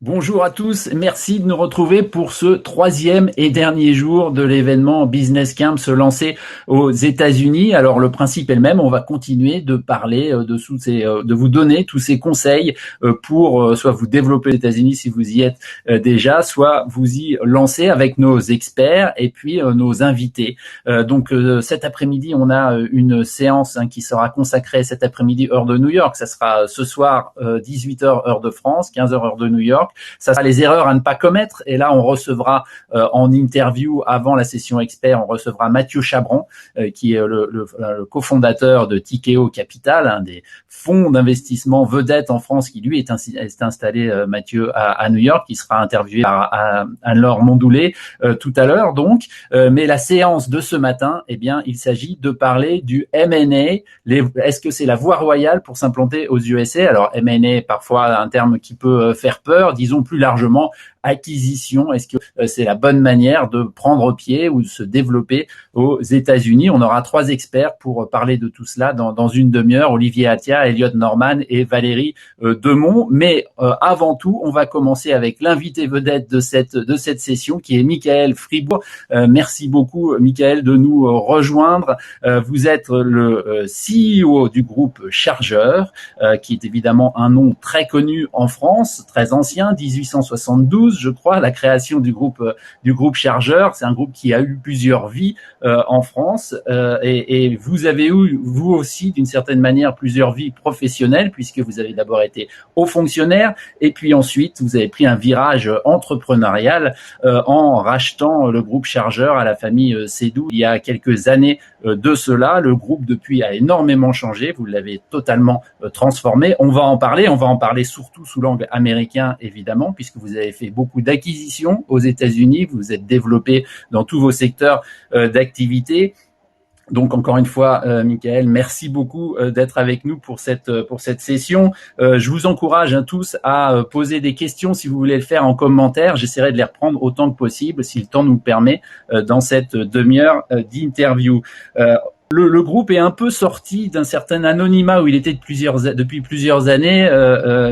Bonjour à tous, merci de nous retrouver pour ce troisième et dernier jour de l'événement Business Camp se lancer aux États-Unis. Alors le principe est le même, on va continuer de parler de vous donner tous ces conseils pour soit vous développer aux États-Unis si vous y êtes déjà, soit vous y lancer avec nos experts et puis nos invités. Cet après-midi, on a une séance qui sera consacrée cet après-midi heure de New York. Ça sera ce soir 18h heure de France, 15h heure de New York. Ça sera les erreurs à ne pas commettre. Et là, on recevra en interview avant la session expert, on recevra Mathieu Chabran, qui est le cofondateur de Tikeo Capital, un des fonds d'investissement vedettes en France, qui lui est installé, Mathieu, à New York, qui sera interviewé par Anne-Laure Mondoulet tout à l'heure. Mais la séance de ce matin, eh bien, il s'agit de parler du M&A. Est-ce que c'est la voie royale pour s'implanter aux USA? Alors M&A, parfois un terme qui peut faire peur. Disons plus largement acquisition. Est-ce que c'est la bonne manière de prendre pied ou de se développer aux États-Unis? On aura trois experts pour parler de tout cela dans une demi-heure. Olivier Attia, Elliot Norman et Valérie Demont. Mais avant tout, on va commencer avec l'invité vedette de cette session, qui est Michael Fribourg. Merci beaucoup, Michael, de nous rejoindre. Vous êtes le CEO du groupe Chargeur, qui est évidemment un nom très connu en France, très ancien, 1872, je crois, la création du groupe Chargeur. C'est un groupe qui a eu plusieurs vies en France, et vous avez eu, vous aussi, d'une certaine manière, plusieurs vies professionnelles, puisque vous avez d'abord été haut fonctionnaire, et puis ensuite, vous avez pris un virage entrepreneurial en rachetant le groupe Chargeur à la famille Sédou il y a quelques années de cela. Le groupe, depuis, a énormément changé. Vous l'avez totalement transformé. On va en parler surtout sous l'angle américain, évidemment, puisque vous avez fait beaucoup d'acquisitions aux États-Unis. Vous vous êtes développé dans tous vos secteurs d'activité. Donc encore une fois, Michael, merci beaucoup d'être avec nous pour cette session. Je vous encourage tous à poser des questions si vous voulez le faire en commentaire. J'essaierai de les reprendre autant que possible, si le temps nous le permet, dans cette demi-heure d'interview. Le groupe est un peu sorti d'un certain anonymat où il était depuis plusieurs années.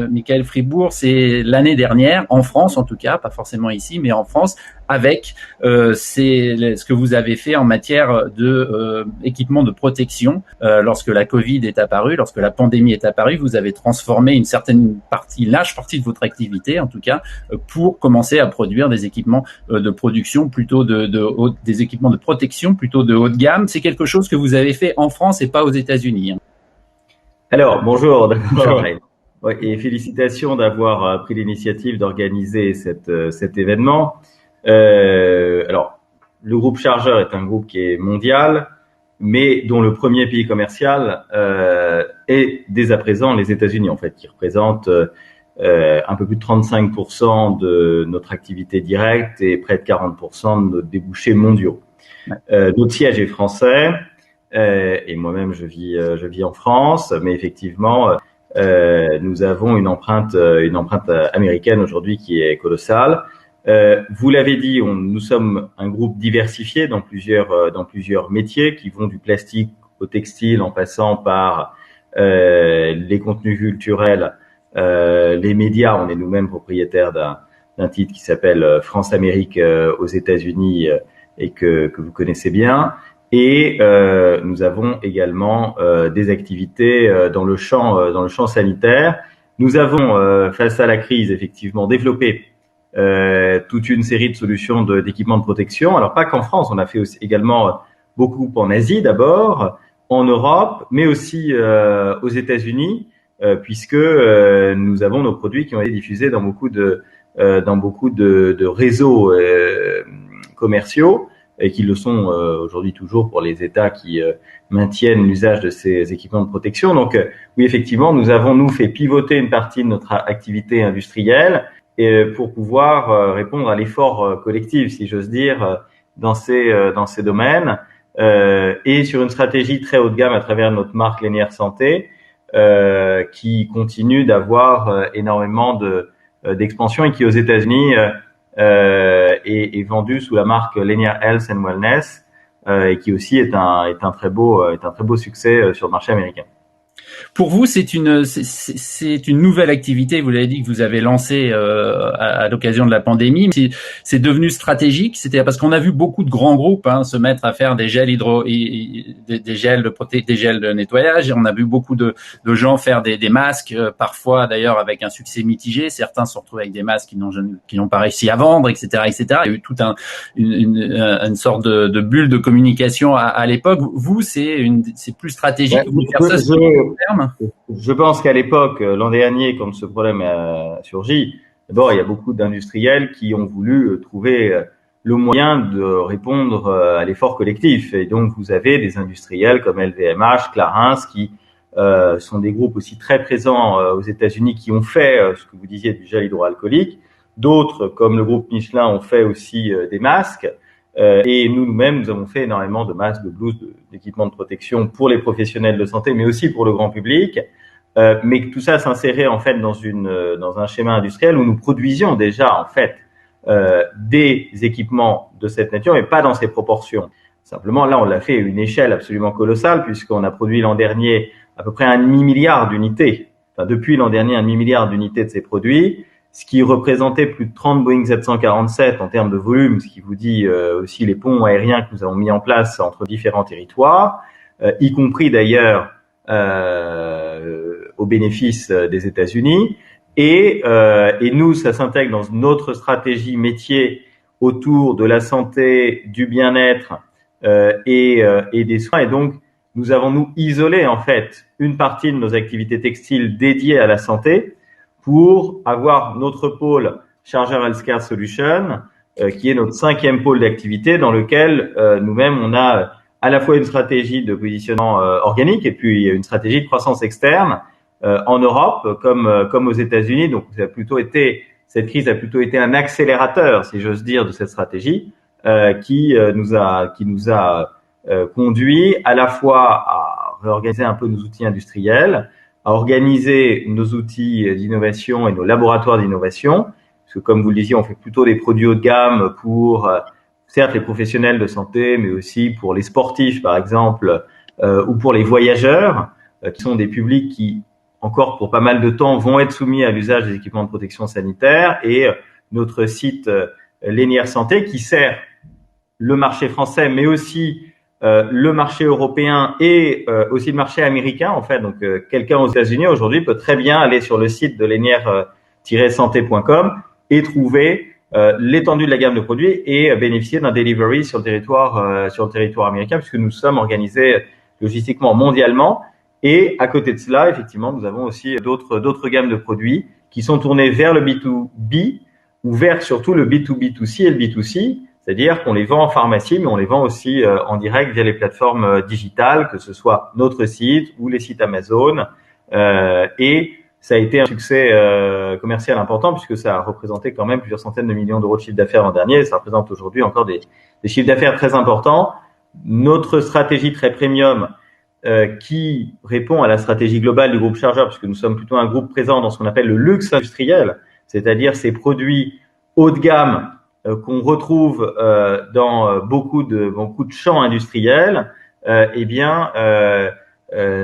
Michael Fribourg, c'est l'année dernière, en France en tout cas, pas forcément ici, mais en France, avec ce que vous avez fait en matière de équipement de protection. Lorsque la Covid est apparue, lorsque la pandémie est apparue, vous avez transformé une large partie de votre activité, en tout cas, pour commencer à produire des équipements de production plutôt des équipements de protection plutôt de haut de gamme. C'est quelque chose que vous avez fait en France et pas aux États-Unis. Alors, bonjour d'abord. Ouais, et félicitations d'avoir pris l'initiative d'organiser cet événement. Alors, le groupe Chargeur est un groupe qui est mondial, mais dont le premier pays commercial est dès à présent les États-Unis, en fait, qui représente un peu plus de 35% de notre activité directe et près de 40% de nos débouchés mondiaux. Notre siège est français. Et moi-même je vis en France, mais effectivement nous avons une empreinte américaine aujourd'hui qui est colossale. Vous l'avez dit, nous sommes un groupe diversifié dans plusieurs métiers qui vont du plastique au textile en passant par les contenus culturels, les médias. On est nous-mêmes propriétaires d'un titre qui s'appelle France-Amérique aux États-Unis et que vous connaissez bien. Et nous avons également des activités dans le champ sanitaire. Nous avons, face à la crise, effectivement, développé toute une série de solutions d'équipements de protection. Alors pas qu'en France, on a fait aussi également beaucoup en Asie d'abord, en Europe, mais aussi aux États-Unis, puisque nous avons nos produits qui ont été diffusés dans beaucoup de réseaux commerciaux, et qui le sont aujourd'hui toujours pour les États qui maintiennent l'usage de ces équipements de protection. Donc oui, effectivement, nous avons fait pivoter une partie de notre activité industrielle et pour pouvoir répondre à l'effort collectif, si j'ose dire, dans ces domaines, et sur une stratégie très haut de gamme à travers notre marque Lanier Santé, qui continue d'avoir énormément d'expansion et qui aux États-Unis est vendu sous la marque Lanier Health and Wellness, et qui aussi est un très beau succès sur le marché américain. Pour vous, c'est une nouvelle activité. Vous l'avez dit que vous avez lancé à l'occasion de la pandémie. C'est devenu stratégique. C'était parce qu'on a vu beaucoup de grands groupes se mettre à faire des gels des gels de nettoyage. Et on a vu beaucoup de gens faire des masques, parfois d'ailleurs avec un succès mitigé. Certains se retrouvent avec des masques qui n'ont pas réussi à vendre, etc., etc. Il y a eu toute une sorte de bulle de communication à l'époque. Vous, c'est plus stratégique. Ouais, Vous faire ça sur le long terme. je pense qu'à l'époque, l'an dernier, quand ce problème a surgi, d'abord, il y a beaucoup d'industriels qui ont voulu trouver le moyen de répondre à l'effort collectif. Et donc, vous avez des industriels comme LVMH, Clarins, qui sont des groupes aussi très présents aux États-Unis, qui ont fait ce que vous disiez du gel hydroalcoolique. D'autres, comme le groupe Michelin, ont fait aussi des masques. Et nous-mêmes, nous avons fait énormément de masques, de blouses, d'équipements de protection pour les professionnels de santé, mais aussi pour le grand public. Mais tout ça s'insérait en fait dans un schéma industriel où nous produisions déjà en fait des équipements de cette nature, mais pas dans ces proportions. Simplement, là, on l'a fait à une échelle absolument colossale, puisqu'on a produit l'an dernier à peu près 1,5 milliard d'unités. Enfin, depuis l'an dernier, 1,5 milliard d'unités de ces produits, ce qui représentait plus de 30 Boeing 747 en termes de volume, ce qui vous dit aussi les ponts aériens que nous avons mis en place entre différents territoires, y compris d'ailleurs au bénéfice des États-Unis. Et nous, ça s'intègre dans notre stratégie métier autour de la santé, du bien-être et des soins. Et donc, nous avons isolé en fait une partie de nos activités textiles dédiées à la santé pour avoir notre pôle Charger Healthcare Solutions, qui est notre 5e pôle d'activité dans lequel nous-mêmes on a à la fois une stratégie de positionnement organique et puis une stratégie de croissance externe en Europe comme aux États-Unis. Donc cette crise a plutôt été un accélérateur, si j'ose dire, de cette stratégie qui nous a conduit à la fois à réorganiser un peu nos outils industriels, à organiser nos outils d'innovation et nos laboratoires d'innovation, parce que comme vous le disiez, on fait plutôt des produits haut de gamme pour certes les professionnels de santé, mais aussi pour les sportifs par exemple, ou pour les voyageurs, qui sont des publics qui encore pour pas mal de temps vont être soumis à l'usage des équipements de protection sanitaire. Et notre site Lénière Santé qui sert le marché français, mais aussi le marché européen et aussi le marché américain en fait. Donc quelqu'un aux États-Unis aujourd'hui peut très bien aller sur le site de lenière-santé.com et trouver l'étendue de la gamme de produits et bénéficier d'un delivery sur le territoire américain, puisque nous sommes organisés logistiquement mondialement. Et à côté de cela, effectivement, nous avons aussi d'autres gammes de produits qui sont tournées vers le B2B ou vers surtout le B2B2C et le B2C. C'est-à-dire qu'on les vend en pharmacie, mais on les vend aussi en direct via les plateformes digitales, que ce soit notre site ou les sites Amazon. Et ça a été un succès commercial important puisque ça a représenté quand même plusieurs centaines de millions d'euros de chiffre d'affaires l'an dernier. Et ça représente aujourd'hui encore des chiffres d'affaires très importants. Notre stratégie très premium qui répond à la stratégie globale du groupe Charger, puisque nous sommes plutôt un groupe présent dans ce qu'on appelle le luxe industriel, c'est-à-dire ces produits haut de gamme qu'on retrouve dans beaucoup de champs industriels,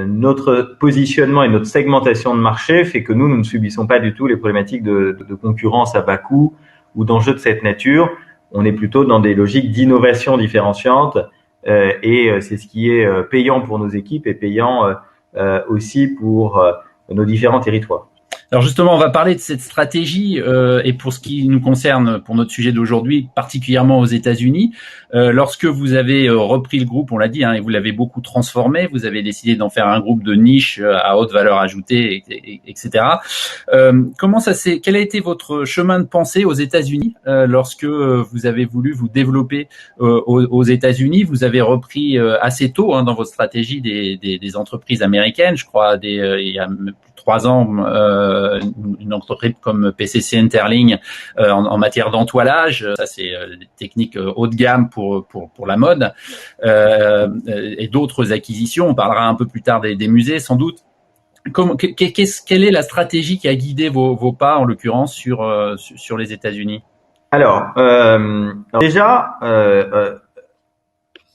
notre positionnement et notre segmentation de marché fait que nous ne subissons pas du tout les problématiques de concurrence à bas coût ou d'enjeux de cette nature. On est plutôt dans des logiques d'innovation différenciantes et c'est ce qui est payant pour nos équipes et payant aussi pour nos différents territoires. Alors justement, on va parler de cette stratégie et pour ce qui nous concerne, pour notre sujet d'aujourd'hui, particulièrement aux États-Unis. Lorsque vous avez repris le groupe, on l'a dit, et vous l'avez beaucoup transformé, vous avez décidé d'en faire un groupe de niche à haute valeur ajoutée, etc. Quel a été votre chemin de pensée aux États-Unis lorsque vous avez voulu vous développer aux États-Unis? Vous avez repris assez tôt dans votre stratégie des entreprises américaines, je crois, il y a 3 ans, une entreprise comme PCC Interling en matière d'entoilage. Ça, c'est des techniques haut de gamme pour la mode et d'autres acquisitions. On parlera un peu plus tard des musées, sans doute. Quelle est la stratégie qui a guidé vos pas, en l'occurrence, sur les États-Unis? Alors, déjà,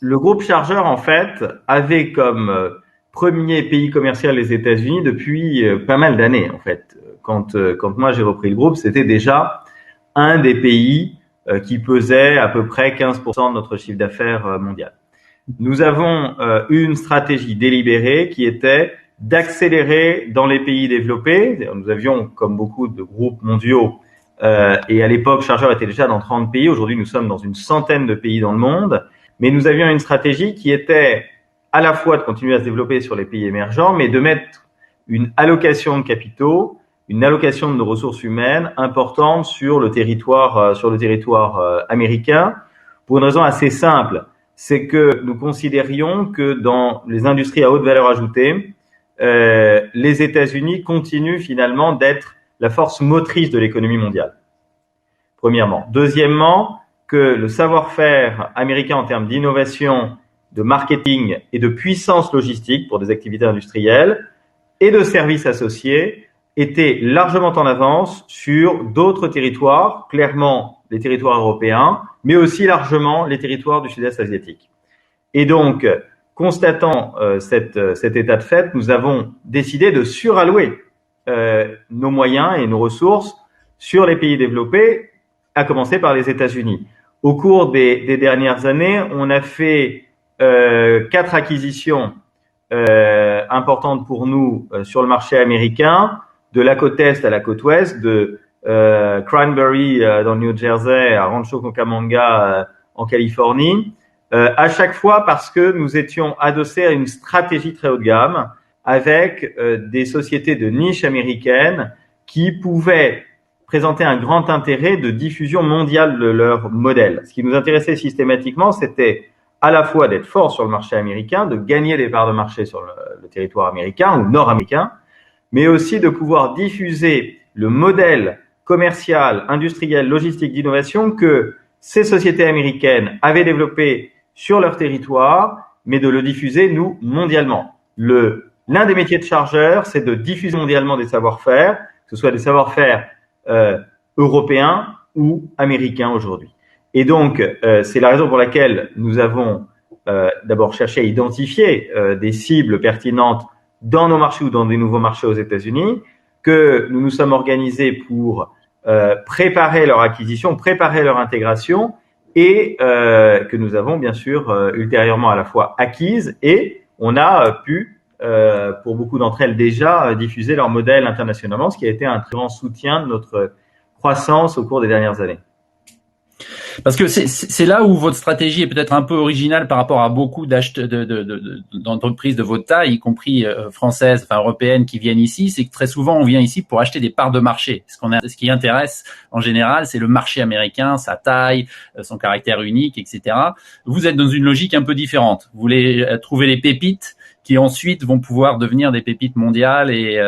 le groupe Charger, en fait, avait comme premier pays commercial des États-Unis depuis pas mal d'années, en fait. Quand moi j'ai repris le groupe, c'était déjà un des pays qui pesait à peu près 15% de notre chiffre d'affaires mondial. Nous avons une stratégie délibérée qui était d'accélérer dans les pays développés. Nous avions, comme beaucoup de groupes mondiaux, et à l'époque, Chargeur était déjà dans 30 pays. Aujourd'hui, nous sommes dans une centaine de pays dans le monde. Mais nous avions une stratégie qui était à la fois de continuer à se développer sur les pays émergents, mais de mettre une allocation de capitaux, une allocation de nos ressources humaines importante sur le territoire américain, pour une raison assez simple. C'est que nous considérions que dans les industries à haute valeur ajoutée, les États-Unis continuent finalement d'être la force motrice de l'économie mondiale. Premièrement. Deuxièmement, que le savoir-faire américain en termes d'innovation, de marketing et de puissance logistique pour des activités industrielles et de services associés était largement en avance sur d'autres territoires, clairement les territoires européens, mais aussi largement les territoires du sud-est asiatique. Et donc, constatant cet état de fait, nous avons décidé de surallouer nos moyens et nos ressources sur les pays développés, à commencer par les États-Unis. Au cours des dernières années, on a fait 4 acquisitions importantes pour nous sur le marché américain, de la côte est à la côte ouest, de Cranberry dans le New Jersey à Rancho Cucamonga en Californie, à chaque fois parce que nous étions adossés à une stratégie très haut de gamme avec des sociétés de niche américaines qui pouvaient présenter un grand intérêt de diffusion mondiale de leur modèle. Ce qui nous intéressait systématiquement, c'était à la fois d'être fort sur le marché américain, de gagner des parts de marché sur le territoire américain ou nord-américain, mais aussi de pouvoir diffuser le modèle commercial, industriel, logistique d'innovation que ces sociétés américaines avaient développé sur leur territoire, mais de le diffuser, nous, mondialement. L'un des métiers de Chargeur, c'est de diffuser mondialement des savoir-faire, que ce soit des savoir-faire européens ou américains aujourd'hui. Et donc, c'est la raison pour laquelle nous avons d'abord cherché à identifier des cibles pertinentes dans nos marchés ou dans des nouveaux marchés aux États-Unis, que nous nous sommes organisés pour préparer leur acquisition, préparer leur intégration et que nous avons bien sûr ultérieurement à la fois acquises et on a pu, pour beaucoup d'entre elles déjà, diffuser leur modèle internationalement, ce qui a été un très grand soutien de notre croissance au cours des dernières années. Parce que c'est là où votre stratégie est peut-être un peu originale par rapport à beaucoup d'entreprises de votre taille, y compris françaises, enfin européennes, qui viennent ici. C'est que très souvent, on vient ici pour acheter des parts de marché. Ce qui intéresse en général, c'est le marché américain, sa taille, son caractère unique, etc. Vous êtes dans une logique un peu différente. Vous voulez trouver les pépites qui ensuite vont pouvoir devenir des pépites mondiales et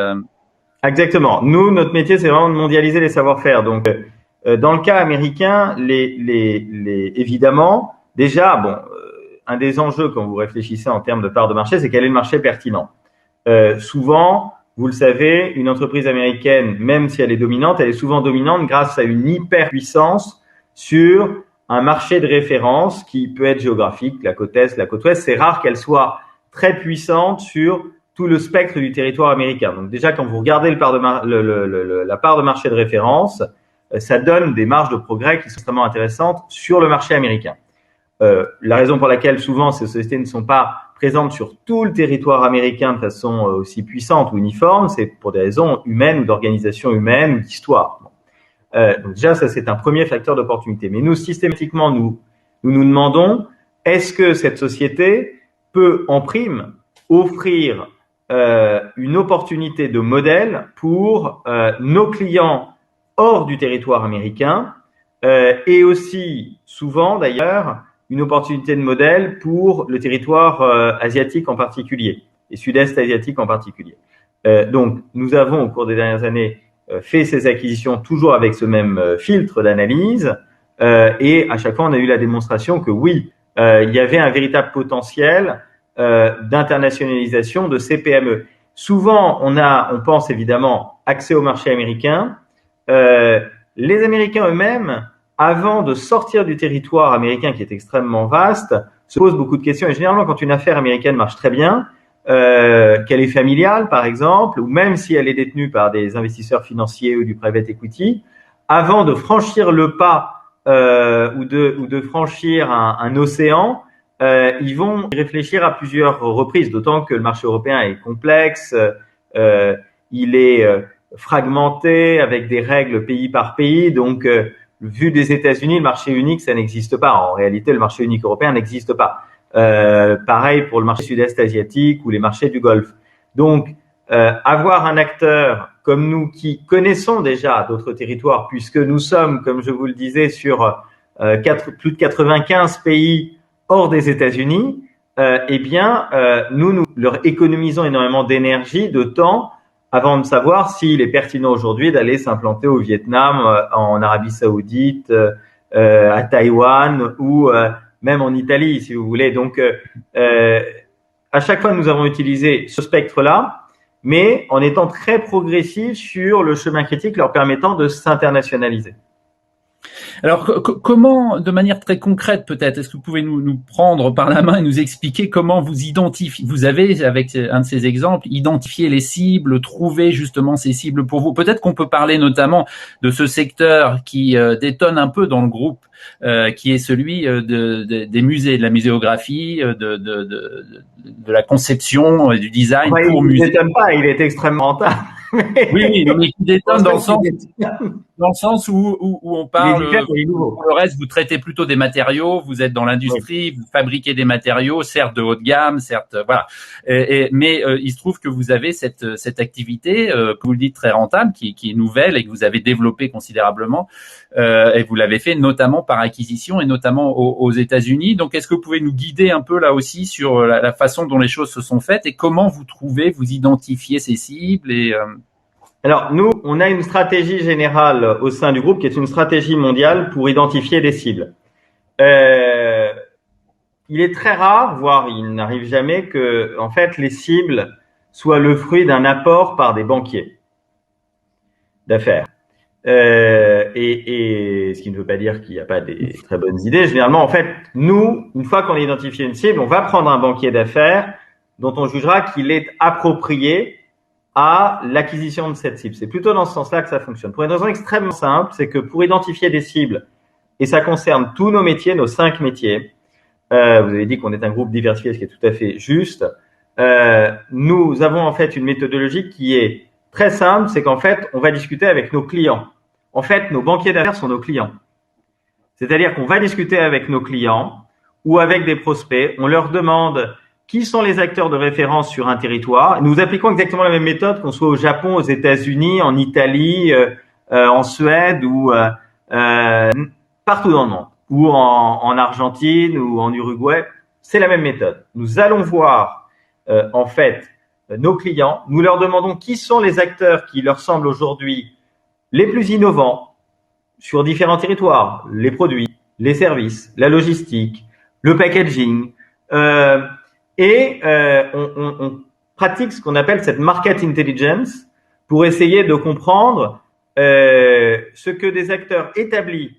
Exactement. Nous, notre métier, c'est vraiment de mondialiser les savoir-faire. Donc, dans le cas américain, évidemment, déjà, un des enjeux quand vous réfléchissez en termes de part de marché, c'est quel est le marché pertinent. Souvent, vous le savez, une entreprise américaine, même si elle est dominante, elle est souvent dominante grâce à une hyperpuissance sur un marché de référence qui peut être géographique, la côte est, la côte ouest. C'est rare qu'elle soit très puissante sur tout le spectre du territoire américain. Donc déjà, quand vous regardez la part de marché de référence, ça donne des marges de progrès qui sont extrêmement intéressantes sur le marché américain. La raison pour laquelle souvent ces sociétés ne sont pas présentes sur tout le territoire américain de façon aussi puissante ou uniforme, c'est pour des raisons humaines ou d'organisation humaine ou d'histoire. Donc déjà, ça c'est un premier facteur d'opportunité. Mais nous, systématiquement, nous demandons, est-ce que cette société peut en prime offrir une opportunité de modèle pour nos clients hors du territoire américain et aussi souvent d'ailleurs une opportunité de modèle pour le territoire asiatique en particulier et sud-est asiatique en particulier. Donc nous avons au cours des dernières années fait ces acquisitions toujours avec ce même filtre d'analyse et à chaque fois on a eu la démonstration que oui, il y avait un véritable potentiel d'internationalisation de ces PME. Souvent on pense évidemment accès au marché américain. Les Américains eux-mêmes, avant de sortir du territoire américain qui est extrêmement vaste, se posent beaucoup de questions. Et généralement, quand une affaire américaine marche très bien, qu'elle est familiale, par exemple, ou même si elle est détenue par des investisseurs financiers ou du private equity, avant de franchir le pas ou de franchir un océan, ils vont y réfléchir à plusieurs reprises, d'autant que le marché européen est complexe, il est fragmenté avec des règles pays par pays. Donc, vu des États-Unis, le marché unique, ça n'existe pas. En réalité, le marché unique européen n'existe pas. Pareil pour le marché sud-est asiatique ou les marchés du Golfe. Donc, avoir un acteur comme nous qui connaissons déjà d'autres territoires, puisque nous sommes, comme je vous le disais, sur plus de 95 pays hors des États-Unis, eh bien, nous leur économisons énormément d'énergie, de temps, avant de savoir s'il est pertinent aujourd'hui d'aller s'implanter au Vietnam, en Arabie Saoudite, à Taïwan ou même en Italie, si vous voulez. Donc, à chaque fois, nous avons utilisé ce spectre-là, mais en étant très progressifs sur le chemin critique leur permettant de s'internationaliser. Alors, comment, de manière très concrète peut-être, est-ce que vous pouvez nous prendre par la main et nous expliquer comment vous identifiez, vous avez, avec un de ces exemples, identifié les cibles, trouvé justement ces cibles pour vous. Peut-être qu'on peut parler notamment de ce secteur qui détonne un peu dans le groupe, qui est celui des musées, de la muséographie, de la conception, du design pour musées. Il ne détonne pas, il est extrêmement rentable. Oui, mais qui détonne dans le sens où on parle, pour le reste, vous traitez plutôt des matériaux, vous êtes dans l'industrie, vous fabriquez des matériaux, certes de haut de gamme, certes, voilà. Mais il se trouve que vous avez cette activité, que vous le dites, très rentable, qui est nouvelle et que vous avez développée considérablement, et vous l'avez fait notamment par acquisition et notamment aux États-Unis. Donc, est-ce que vous pouvez nous guider un peu là aussi sur la façon dont les choses se sont faites et comment vous identifiez ces cibles et Alors, nous, on a une stratégie générale au sein du groupe qui est une stratégie mondiale pour identifier des cibles. Il est très rare, voire il n'arrive jamais que, en fait, les cibles soient le fruit d'un apport par des banquiers d'affaires. Et ce qui ne veut pas dire qu'il n'y a pas des très bonnes idées. Généralement, en fait, nous, une fois qu'on a identifié une cible, on va prendre un banquier d'affaires dont on jugera qu'il est approprié à l'acquisition de cette cible. C'est plutôt dans ce sens-là que ça fonctionne. Pour une raison extrêmement simple, c'est que pour identifier des cibles, et ça concerne tous nos métiers, nos 5 métiers, vous avez dit qu'on est un groupe diversifié, ce qui est tout à fait juste, nous avons en fait une méthodologie qui est très simple, c'est qu'en fait, on va discuter avec nos clients. En fait, nos banquiers d'affaires sont nos clients. C'est-à-dire qu'on va discuter avec nos clients ou avec des prospects, on leur demande qui sont les acteurs de référence sur un territoire. Nous appliquons exactement la même méthode qu'on soit au Japon, aux États-Unis, en Italie, en Suède ou partout dans le monde, ou en Argentine ou en Uruguay. C'est la même méthode. Nous allons voir en fait nos clients. Nous leur demandons qui sont les acteurs qui leur semblent aujourd'hui les plus innovants sur différents territoires, les produits, les services, la logistique, le packaging. On pratique ce qu'on appelle cette market intelligence pour essayer de comprendre ce que des acteurs établis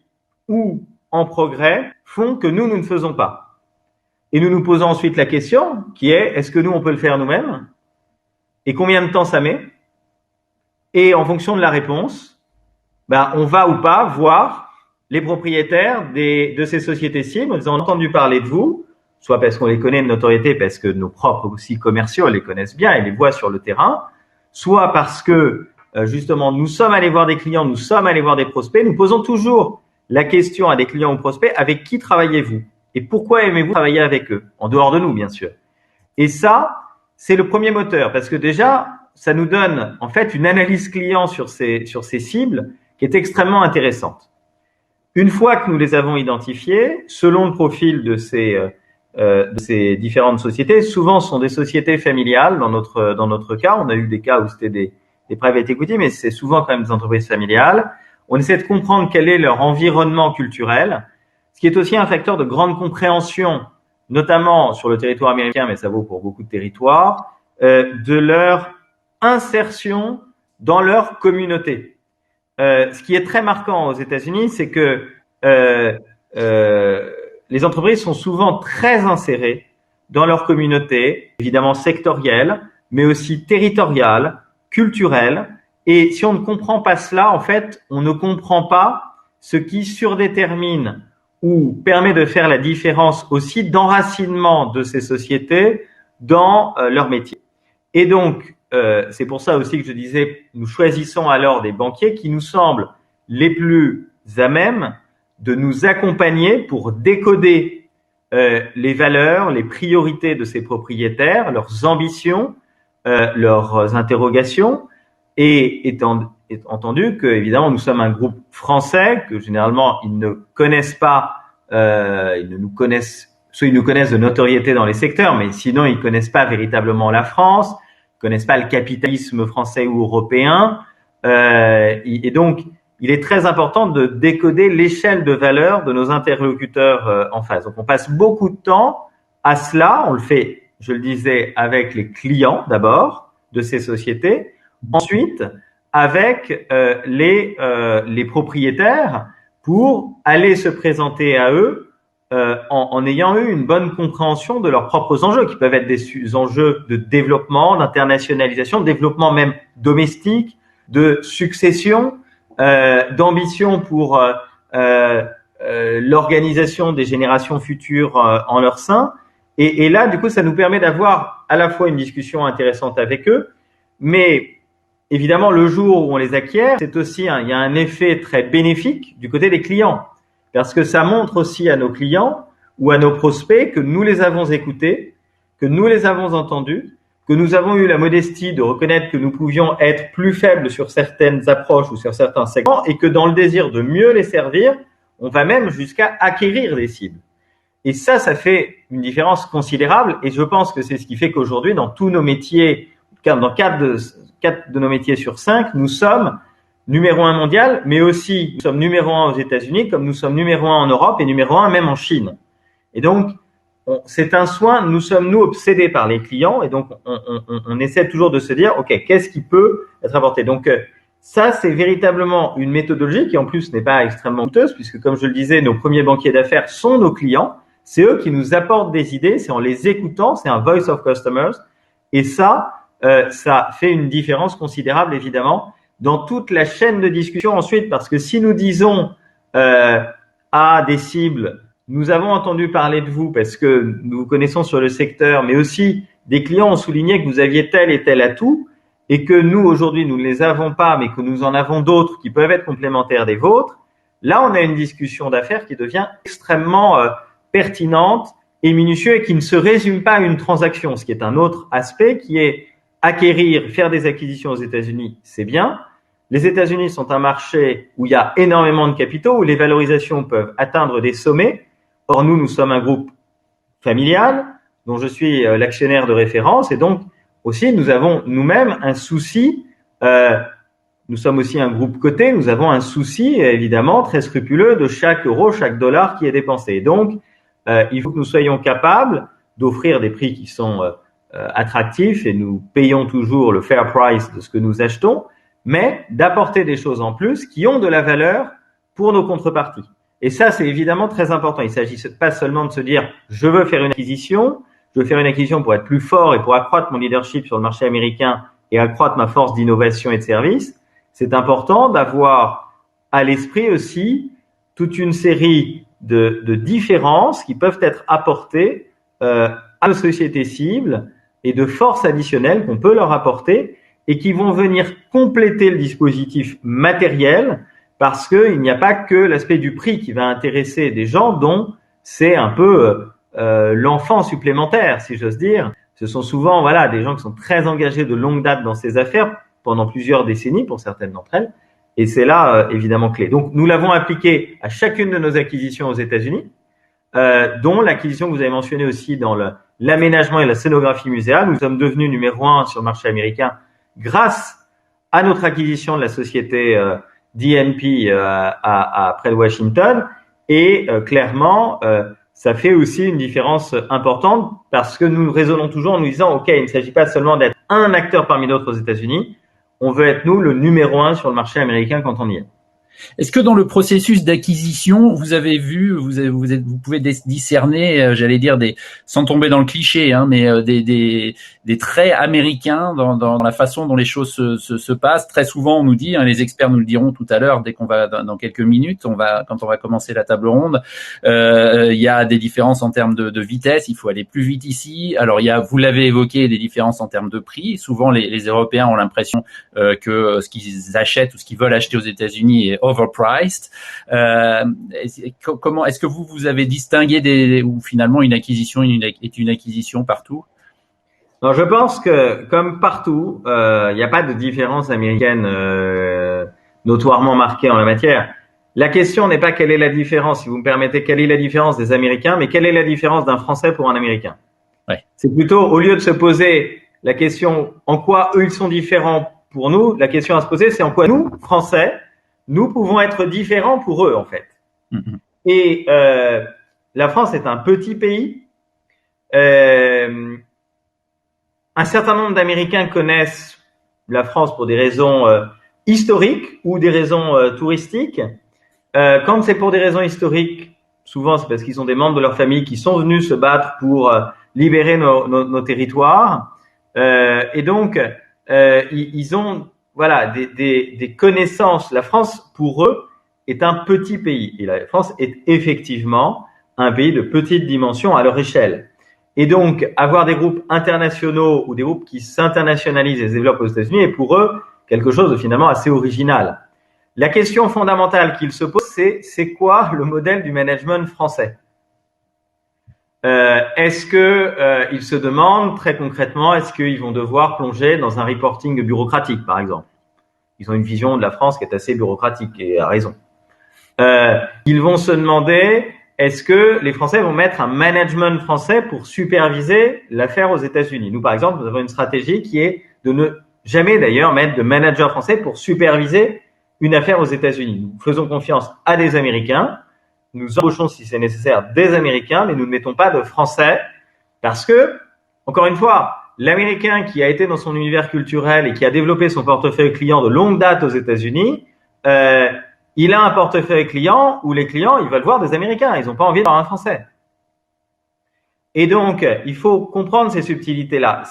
ou en progrès font que nous ne faisons pas. Et nous nous posons ensuite la question qui est, est-ce que nous, on peut le faire nous-mêmes? Et combien de temps ça met? Et en fonction de la réponse, on va ou pas voir les propriétaires de ces sociétés cibles en disant, on a entendu parler de vous, soit parce qu'on les connaît de notoriété, parce que nos propres aussi commerciaux les connaissent bien et les voient sur le terrain, soit parce que justement nous sommes allés voir des clients, nous sommes allés voir des prospects. Nous posons toujours la question à des clients ou prospects, avec qui travaillez-vous et pourquoi aimez-vous travailler avec eux, en dehors de nous bien sûr. Et ça, c'est le premier moteur, parce que déjà, ça nous donne en fait une analyse client sur ces cibles qui est extrêmement intéressante. Une fois que nous les avons identifiées, selon le profil de ces différentes sociétés, souvent ce sont des sociétés familiales. Dans notre cas, on a eu des cas où c'était des private equity, mais c'est souvent quand même des entreprises familiales. On essaie de comprendre quel est leur environnement culturel, ce qui est aussi un facteur de grande compréhension, notamment sur le territoire américain, mais ça vaut pour beaucoup de territoires, de leur insertion dans leur communauté. Ce qui est très marquant aux États-Unis, c'est que les entreprises sont souvent très insérées dans leur communauté, évidemment sectorielle, mais aussi territoriale, culturelle. Et si on ne comprend pas cela, en fait, on ne comprend pas ce qui surdétermine ou permet de faire la différence aussi d'enracinement de ces sociétés dans leur métier. Et donc, c'est pour ça aussi que je disais, nous choisissons alors des banquiers qui nous semblent les plus à même de nous accompagner pour décoder les valeurs, les priorités de ces propriétaires, leurs ambitions, leurs interrogations, et étant entendu que évidemment nous sommes un groupe français que généralement ils ne connaissent pas, ils ne nous connaissent, soit ils nous connaissent de notoriété dans les secteurs, mais sinon ils connaissent pas véritablement la France, ils connaissent pas le capitalisme français ou européen, et donc il est très important de décoder l'échelle de valeur de nos interlocuteurs en face. Donc on passe beaucoup de temps à cela, on le fait, je le disais, avec les clients d'abord de ces sociétés, ensuite avec les propriétaires pour aller se présenter à eux en ayant eu une bonne compréhension de leurs propres enjeux, qui peuvent être des enjeux de développement, d'internationalisation, de développement même domestique, de succession, d'ambition pour l'organisation des générations futures en leur sein. Et là, du coup, ça nous permet d'avoir à la fois une discussion intéressante avec eux, mais évidemment, le jour où on les acquiert, c'est aussi il y a un effet très bénéfique du côté des clients, parce que ça montre aussi à nos clients ou à nos prospects que nous les avons écoutés, que nous les avons entendus, que nous avons eu la modestie de reconnaître que nous pouvions être plus faibles sur certaines approches ou sur certains segments, et que dans le désir de mieux les servir, on va même jusqu'à acquérir des cibles. Et ça fait une différence considérable, et je pense que c'est ce qui fait qu'aujourd'hui, dans tous nos métiers, dans 4 de nos métiers sur 5, nous sommes numéro 1 mondial, mais aussi nous sommes numéro 1 aux États-Unis, comme nous sommes numéro 1 en Europe et numéro 1 même en Chine. Et donc, c'est un soin, nous sommes obsédés par les clients, et donc on essaie toujours de se dire, ok, qu'est-ce qui peut être apporté? Donc ça, c'est véritablement une méthodologie qui en plus n'est pas extrêmement coûteuse, puisque comme je le disais, nos premiers banquiers d'affaires sont nos clients, c'est eux qui nous apportent des idées, c'est en les écoutant, c'est un voice of customers, et ça fait une différence considérable évidemment dans toute la chaîne de discussion ensuite, parce que si nous disons à des cibles, nous avons entendu parler de vous parce que nous vous connaissons sur le secteur, mais aussi des clients ont souligné que vous aviez tel et tel atout, et que nous aujourd'hui nous ne les avons pas, mais que nous en avons d'autres qui peuvent être complémentaires des vôtres. Là, on a une discussion d'affaires qui devient extrêmement pertinente et minutieuse, et qui ne se résume pas à une transaction, ce qui est un autre aspect, qui est acquérir, faire des acquisitions aux États-Unis, c'est bien. Les États-Unis sont un marché où il y a énormément de capitaux, où les valorisations peuvent atteindre des sommets. Or, nous sommes un groupe familial dont je suis l'actionnaire de référence, et donc aussi nous avons nous-mêmes un souci. Nous sommes aussi un groupe coté, nous avons un souci évidemment très scrupuleux de chaque euro, chaque dollar qui est dépensé. Et donc, il faut que nous soyons capables d'offrir des prix qui sont attractifs, et nous payons toujours le fair price de ce que nous achetons, mais d'apporter des choses en plus qui ont de la valeur pour nos contreparties. Et ça, c'est évidemment très important. Il ne s'agit pas seulement de se dire « je veux faire une acquisition pour être plus fort et pour accroître mon leadership sur le marché américain et accroître ma force d'innovation et de service ». C'est important d'avoir à l'esprit aussi toute une série de différences qui peuvent être apportées à nos sociétés cibles, et de forces additionnelles qu'on peut leur apporter et qui vont venir compléter le dispositif matériel, parce qu'il n'y a pas que l'aspect du prix qui va intéresser des gens dont c'est un peu l'enfant supplémentaire, si j'ose dire. Ce sont souvent des gens qui sont très engagés de longue date dans ces affaires, pendant plusieurs décennies pour certaines d'entre elles, et c'est là évidemment clé. Donc nous l'avons appliqué à chacune de nos acquisitions aux États-Unis, dont l'acquisition que vous avez mentionnée aussi dans l'aménagement et la scénographie muséale. Nous sommes devenus numéro 1 sur le marché américain grâce à notre acquisition de la société DNP près de Washington, et clairement ça fait aussi une différence importante, parce que nous raisonnons toujours en nous disant ok, il ne s'agit pas seulement d'être un acteur parmi d'autres aux États-Unis, on veut être nous le numéro 1 sur le marché américain quand on y est. Est-ce que dans le processus d'acquisition, vous avez vu, vous pouvez discerner, j'allais dire sans tomber dans le cliché, hein, mais des traits américains dans la façon dont les choses se passent. Très souvent, on nous dit, hein, les experts nous le diront tout à l'heure, dès qu'on va dans quelques minutes, quand on va commencer la table ronde, il y a des différences en termes de vitesse. Il faut aller plus vite ici. Alors, vous l'avez évoqué, des différences en termes de prix. Souvent, les Européens ont l'impression que ce qu'ils achètent ou ce qu'ils veulent acheter aux États-Unis est overpriced. Comment est-ce que vous avez distingué ou finalement une acquisition est une acquisition partout? Non, je pense que comme partout, il n'y a pas de différence américaine notoirement marquée en la matière. La question n'est pas quelle est la différence, si vous me permettez, quelle est la différence des Américains, mais quelle est la différence d'un Français pour un Américain. Ouais. C'est plutôt, au lieu de se poser la question en quoi eux ils sont différents pour nous, la question à se poser c'est en quoi nous, Français, nous pouvons être différents pour eux en fait. Mm-hmm. Et la France est un petit pays. Un certain nombre d'Américains connaissent la France pour des raisons historiques ou des raisons touristiques. Quand c'est pour des raisons historiques, souvent c'est parce qu'ils ont des membres de leur famille qui sont venus se battre pour libérer nos territoires. Et donc, ils ont des connaissances. La France, pour eux, est un petit pays. Et la France est effectivement un pays de petite dimension à leur échelle. Et donc, avoir des groupes internationaux ou des groupes qui s'internationalisent et se développent aux États-Unis est pour eux quelque chose de finalement assez original. La question fondamentale qu'ils se posent, c'est quoi le modèle du management français? Est-ce que ils se demandent très concrètement, est-ce qu'ils vont devoir plonger dans un reporting bureaucratique, par exemple? Ils ont une vision de la France qui est assez bureaucratique et à raison. Ils vont se demander, est-ce que les Français vont mettre un management français pour superviser l'affaire aux États-Unis? Nous, par exemple, nous avons une stratégie qui est de ne jamais d'ailleurs mettre de manager français pour superviser une affaire aux États-Unis. Nous faisons confiance à des Américains. Nous embauchons, si c'est nécessaire, des Américains, mais nous ne mettons pas de Français parce que, encore une fois, l'Américain qui a été dans son univers culturel et qui a développé son portefeuille client de longue date aux États-Unis, il a un portefeuille client où les clients, ils veulent voir des Américains. Ils n'ont pas envie de voir un Français. Et donc, il faut comprendre ces subtilités-là.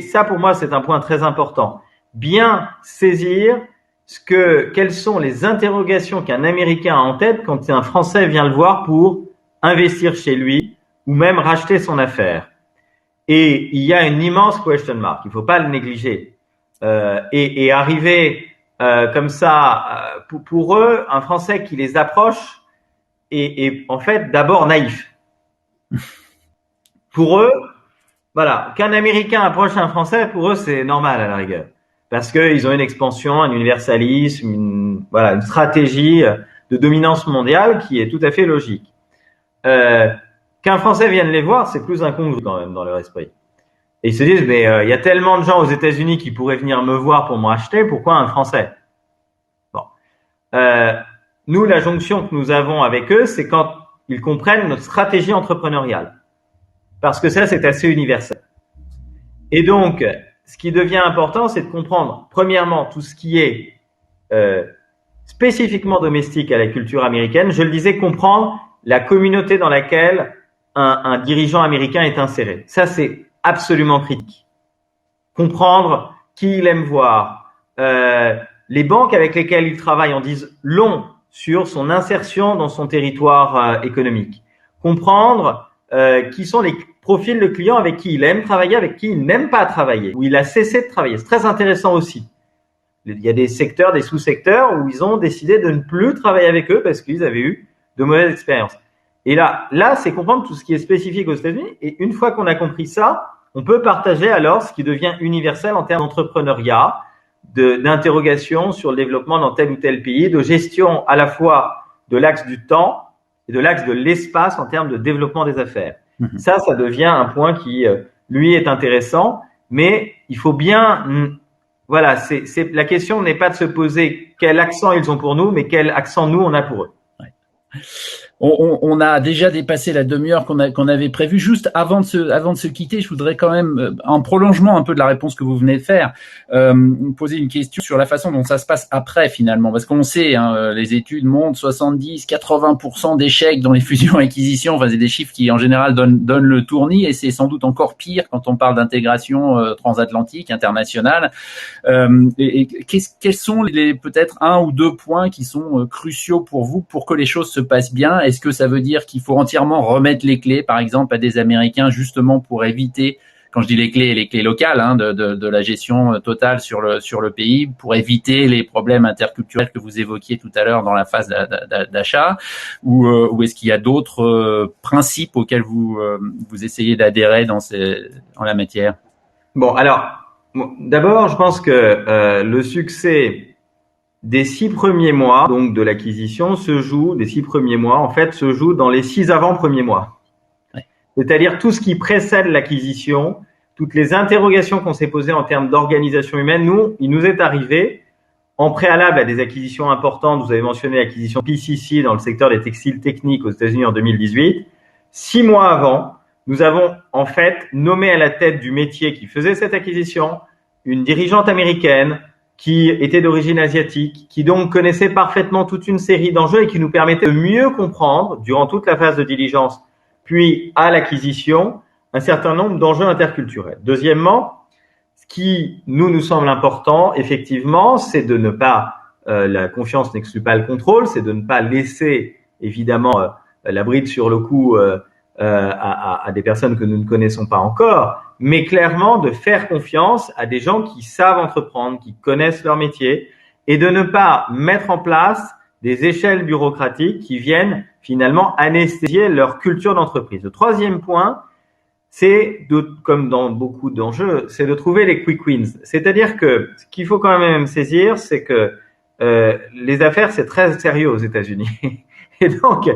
Ça pour moi, c'est un point très important. Bien saisir quelles sont les interrogations qu'un Américain a en tête quand un Français vient le voir pour investir chez lui ou même racheter son affaire. Et il y a une immense question mark. Il ne faut pas le négliger. Et arriver comme ça, pour eux, un Français qui les approche est en fait d'abord naïf. Pour eux, voilà, qu'un Américain approche un Français, pour eux, c'est normal à la rigueur. Parce qu'ils ont une expansion, un universalisme, une stratégie de dominance mondiale qui est tout à fait logique. Qu'un Français vienne les voir, c'est plus incongru quand même dans leur esprit. Et ils se disent, mais il y a tellement de gens aux États-Unis qui pourraient venir me voir pour me racheter, pourquoi un Français? Bon, nous, la jonction que nous avons avec eux, c'est quand ils comprennent notre stratégie entrepreneuriale, parce que ça, c'est assez universel. Et donc, ce qui devient important, c'est de comprendre, premièrement, tout ce qui est spécifiquement domestique à la culture américaine. Je le disais, comprendre la communauté dans laquelle un dirigeant américain est inséré. Ça, c'est absolument critique. Comprendre qui il aime voir. Les banques avec lesquelles il travaille en disent long sur son insertion dans son territoire économique. Comprendre qui sont les profils de clients avec qui il aime travailler, avec qui il n'aime pas travailler, où il a cessé de travailler. C'est très intéressant aussi. Il y a des secteurs, des sous-secteurs où ils ont décidé de ne plus travailler avec eux parce qu'ils avaient eu de mauvaises expériences. Et là, c'est comprendre tout ce qui est spécifique aux États-Unis. Et une fois qu'on a compris ça, on peut partager alors ce qui devient universel en termes d'entrepreneuriat, d'interrogation sur le développement dans tel ou tel pays, de gestion à la fois de l'axe du temps et de l'axe de l'espace en termes de développement des affaires. Mmh. Ça devient un point qui, lui, est intéressant, mais il faut bien, voilà, la question n'est pas de se poser quel accent ils ont pour nous, mais quel accent nous on a pour eux. On a déjà dépassé la demi-heure qu'on avait prévue. Juste avant de se quitter, je voudrais quand même, en prolongement un peu de la réponse que vous venez de faire, poser une question sur la façon dont ça se passe après finalement. Parce qu'on sait, hein, les études montrent 70-80% d'échecs dans les fusions-acquisitions. Enfin, c'est des chiffres qui en général donnent le tournis, et c'est sans doute encore pire quand on parle d'intégration transatlantique, internationale. Quels sont peut-être un ou deux points qui sont cruciaux pour vous pour que les choses se passent bien? Est-ce que ça veut dire qu'il faut entièrement remettre les clés, par exemple, à des Américains, justement pour éviter, quand je dis les clés locales, hein, de la gestion totale sur le pays, pour éviter les problèmes interculturels que vous évoquiez tout à l'heure dans la phase d'achat, ou est-ce qu'il y a d'autres principes auxquels vous essayez d'adhérer en la matière? Bon, alors, d'abord, je pense que le succès des 6 premiers mois, donc de l'acquisition, des 6 premiers mois, en fait, se joue dans les 6 avant-premiers mois. Ouais. C'est-à-dire tout ce qui précède l'acquisition, toutes les interrogations qu'on s'est posées en termes d'organisation humaine. Il nous est arrivé, en préalable à des acquisitions importantes, vous avez mentionné l'acquisition PCC dans le secteur des textiles techniques aux États-Unis en 2018, 6 mois avant, nous avons en fait nommé à la tête du métier qui faisait cette acquisition une dirigeante américaine qui était d'origine asiatique, qui donc connaissait parfaitement toute une série d'enjeux et qui nous permettait de mieux comprendre, durant toute la phase de diligence, puis à l'acquisition, un certain nombre d'enjeux interculturels. Deuxièmement, ce qui nous semble important, effectivement, c'est de ne pas, la confiance n'exclut pas le contrôle, c'est de ne pas laisser, évidemment, la bride sur le cou à des personnes que nous ne connaissons pas encore, mais clairement de faire confiance à des gens qui savent entreprendre, qui connaissent leur métier, et de ne pas mettre en place des échelles bureaucratiques qui viennent finalement anesthésier leur culture d'entreprise. Le troisième point, c'est comme dans beaucoup d'enjeux, c'est de trouver les quick wins. C'est-à-dire que ce qu'il faut quand même saisir, c'est que les affaires, c'est très sérieux aux États-Unis. Et donc,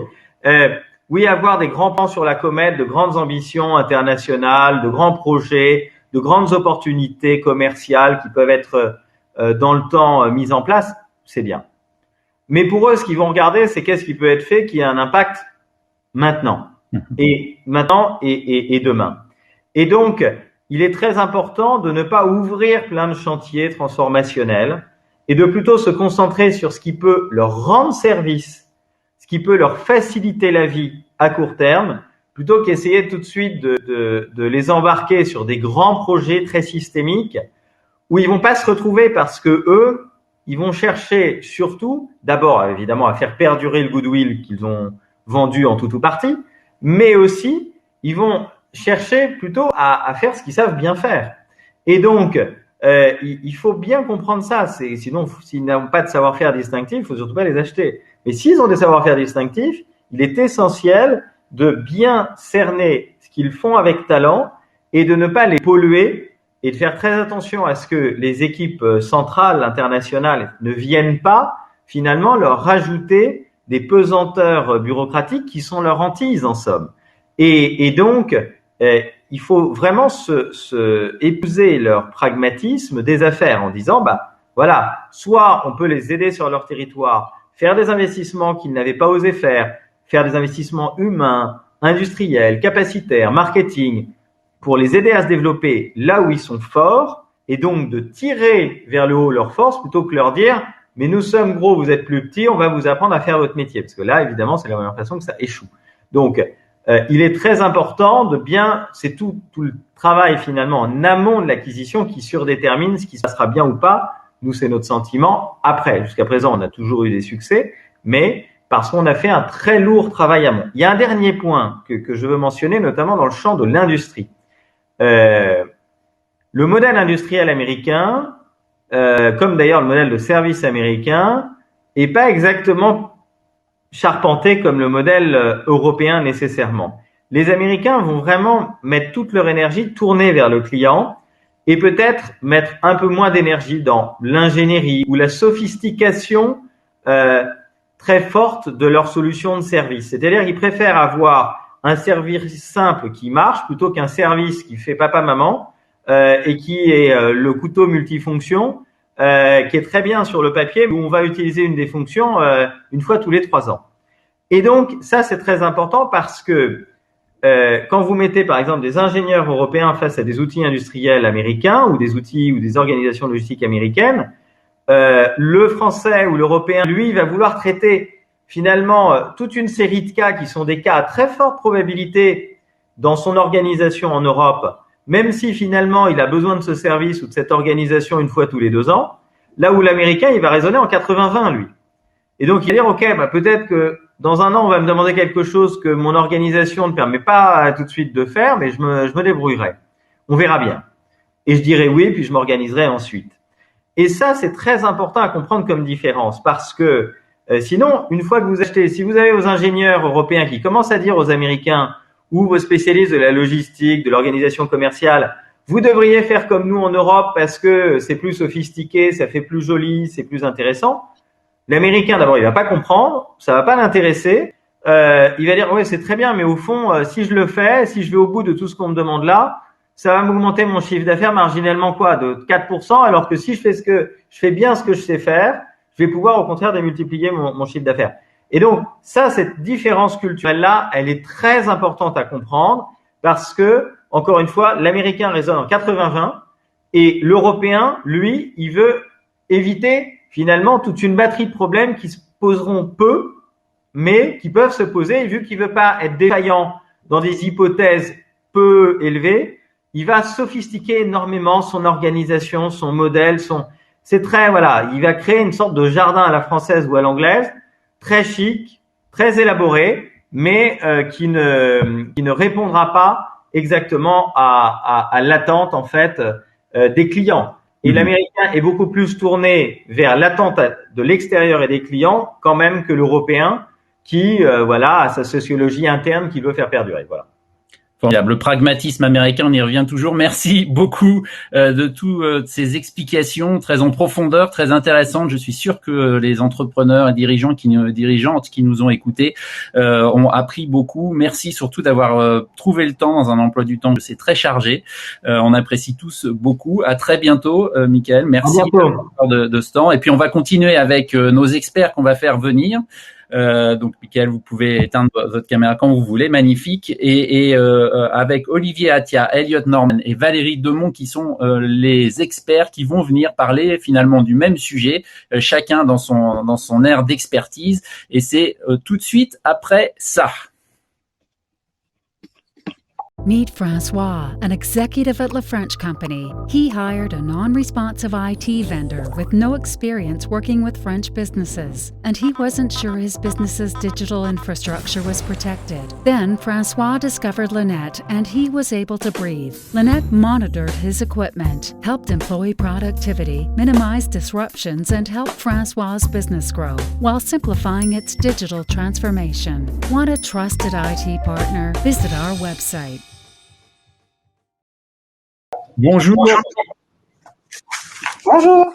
oui, avoir des grands plans sur la comète, de grandes ambitions internationales, de grands projets, de grandes opportunités commerciales qui peuvent être dans le temps mises en place, c'est bien. Mais pour eux, ce qu'ils vont regarder, c'est qu'est-ce qui peut être fait qui a un impact maintenant. Et demain. Et donc, il est très important de ne pas ouvrir plein de chantiers transformationnels et de plutôt se concentrer sur ce qui peut leur rendre service, ce qui peut leur faciliter la vie à court terme, plutôt qu'essayer tout de suite de les embarquer sur des grands projets très systémiques où ils vont pas se retrouver parce que eux, ils vont chercher surtout, d'abord évidemment à faire perdurer le goodwill qu'ils ont vendu en tout ou partie, mais aussi ils vont chercher plutôt à faire ce qu'ils savent bien faire. Et donc, il faut bien comprendre ça. Sinon, s'ils n'ont pas de savoir-faire distinctif, il faut surtout pas les acheter. Mais s'ils ont des savoir-faire distinctifs, il est essentiel de bien cerner ce qu'ils font avec talent et de ne pas les polluer et de faire très attention à ce que les équipes centrales, internationales ne viennent pas finalement leur rajouter des pesanteurs bureaucratiques qui sont leur hantise en somme. Et donc, il faut vraiment épouser leur pragmatisme des affaires en disant, voilà, soit on peut les aider sur leur territoire, faire des investissements qu'ils n'avaient pas osé faire des investissements humains, industriels, capacitaires, marketing, pour les aider à se développer là où ils sont forts, et donc de tirer vers le haut leurs forces plutôt que leur dire « mais nous sommes gros, vous êtes plus petits, on va vous apprendre à faire votre métier ». Parce que là, évidemment, c'est la première façon que ça échoue. Donc, il est très important de bien, c'est tout le travail finalement en amont de l'acquisition qui surdétermine ce qui se passera bien ou pas. Nous, c'est notre sentiment. Après, jusqu'à présent, on a toujours eu des succès, mais parce qu'on a fait un très lourd travail amont. Il y a un dernier point que je veux mentionner, notamment dans le champ de l'industrie. Le modèle industriel américain, comme d'ailleurs le modèle de service américain, est pas exactement charpenté comme le modèle européen nécessairement. Les Américains vont vraiment mettre toute leur énergie tournée vers le client et peut-être mettre un peu moins d'énergie dans l'ingénierie ou la sophistication très forte de leur solution de service. C'est-à-dire qu'ils préfèrent avoir un service simple qui marche plutôt qu'un service qui fait papa-maman et qui est le couteau multifonction qui est très bien sur le papier, mais où on va utiliser une des fonctions une fois tous les 3 ans. Et donc, ça, c'est très important parce que quand vous mettez, par exemple, des ingénieurs européens face à des outils industriels américains ou des outils ou des organisations logistiques américaines, le français ou l'européen, lui, va vouloir traiter finalement toute une série de cas qui sont des cas à très forte probabilité dans son organisation en Europe, même si finalement il a besoin de ce service ou de cette organisation une fois tous les 2 ans, là où l'américain, il va raisonner en 80-20, lui. Et donc, il va dire, OK, peut-être que dans un an, on va me demander quelque chose que mon organisation ne permet pas tout de suite de faire, mais je me débrouillerai. On verra bien. Et je dirai oui, puis je m'organiserai ensuite. Et ça, c'est très important à comprendre comme différence parce que sinon, une fois que vous achetez, si vous avez aux ingénieurs européens qui commencent à dire aux Américains ou vos spécialistes de la logistique, de l'organisation commerciale, vous devriez faire comme nous en Europe parce que c'est plus sophistiqué, ça fait plus joli, c'est plus intéressant. L'Américain, d'abord, il va pas comprendre, ça va pas l'intéresser. Il va dire, ouais, c'est très bien, mais au fond, si je le fais, si je vais au bout de tout ce qu'on me demande là, ça va m'augmenter mon chiffre d'affaires marginalement quoi, de 4%, alors que si je fais bien ce que je sais faire, je vais pouvoir au contraire démultiplier mon chiffre d'affaires. Et donc, ça, cette différence culturelle-là, elle est très importante à comprendre parce que, encore une fois, l'Américain raisonne en 80-20 et l'Européen, lui, il veut éviter finalement toute une batterie de problèmes qui se poseront peu, mais qui peuvent se poser. Et vu qu'il ne veut pas être défaillant dans des hypothèses peu élevées, il va sophistiquer énormément son organisation, son modèle, c'est très, voilà, il va créer une sorte de jardin à la française ou à l'anglaise, très chic, très élaboré, mais qui ne répondra pas exactement à l'attente en fait des clients. Et l'Américain est beaucoup plus tourné vers l'attente de l'extérieur et des clients quand même que l'Européen qui, voilà, a sa sociologie interne qu'il veut faire perdurer. Voilà. Formidable. Le pragmatisme américain, on y revient toujours. Merci beaucoup de toutes ces explications très en profondeur, très intéressantes. Je suis sûr que les entrepreneurs et dirigeantes qui nous ont écoutés ont appris beaucoup. Merci surtout d'avoir trouvé le temps dans un emploi du temps que c'est très chargé. On apprécie tous beaucoup. À très bientôt, Michael. Merci de ce temps. Et puis on va continuer avec nos experts qu'on va faire venir. Donc, Michael, vous pouvez éteindre votre caméra quand vous voulez, magnifique. Et avec Olivier Attia, Elliot Norman et Valérie Demont, qui sont les experts qui vont venir parler finalement du même sujet, chacun dans son aire d'expertise. Et c'est tout de suite après ça. Meet Francois, an executive at La French Company. He hired a non-responsive IT vendor with no experience working with French businesses, and he wasn't sure his business's digital infrastructure was protected. Then Francois discovered Lynette, and he was able to breathe. Lynette monitored his equipment, helped employee productivity, minimized disruptions, and helped Francois's business grow while simplifying its digital transformation. Want a trusted IT partner? Visit our website. Bonjour. Bonjour.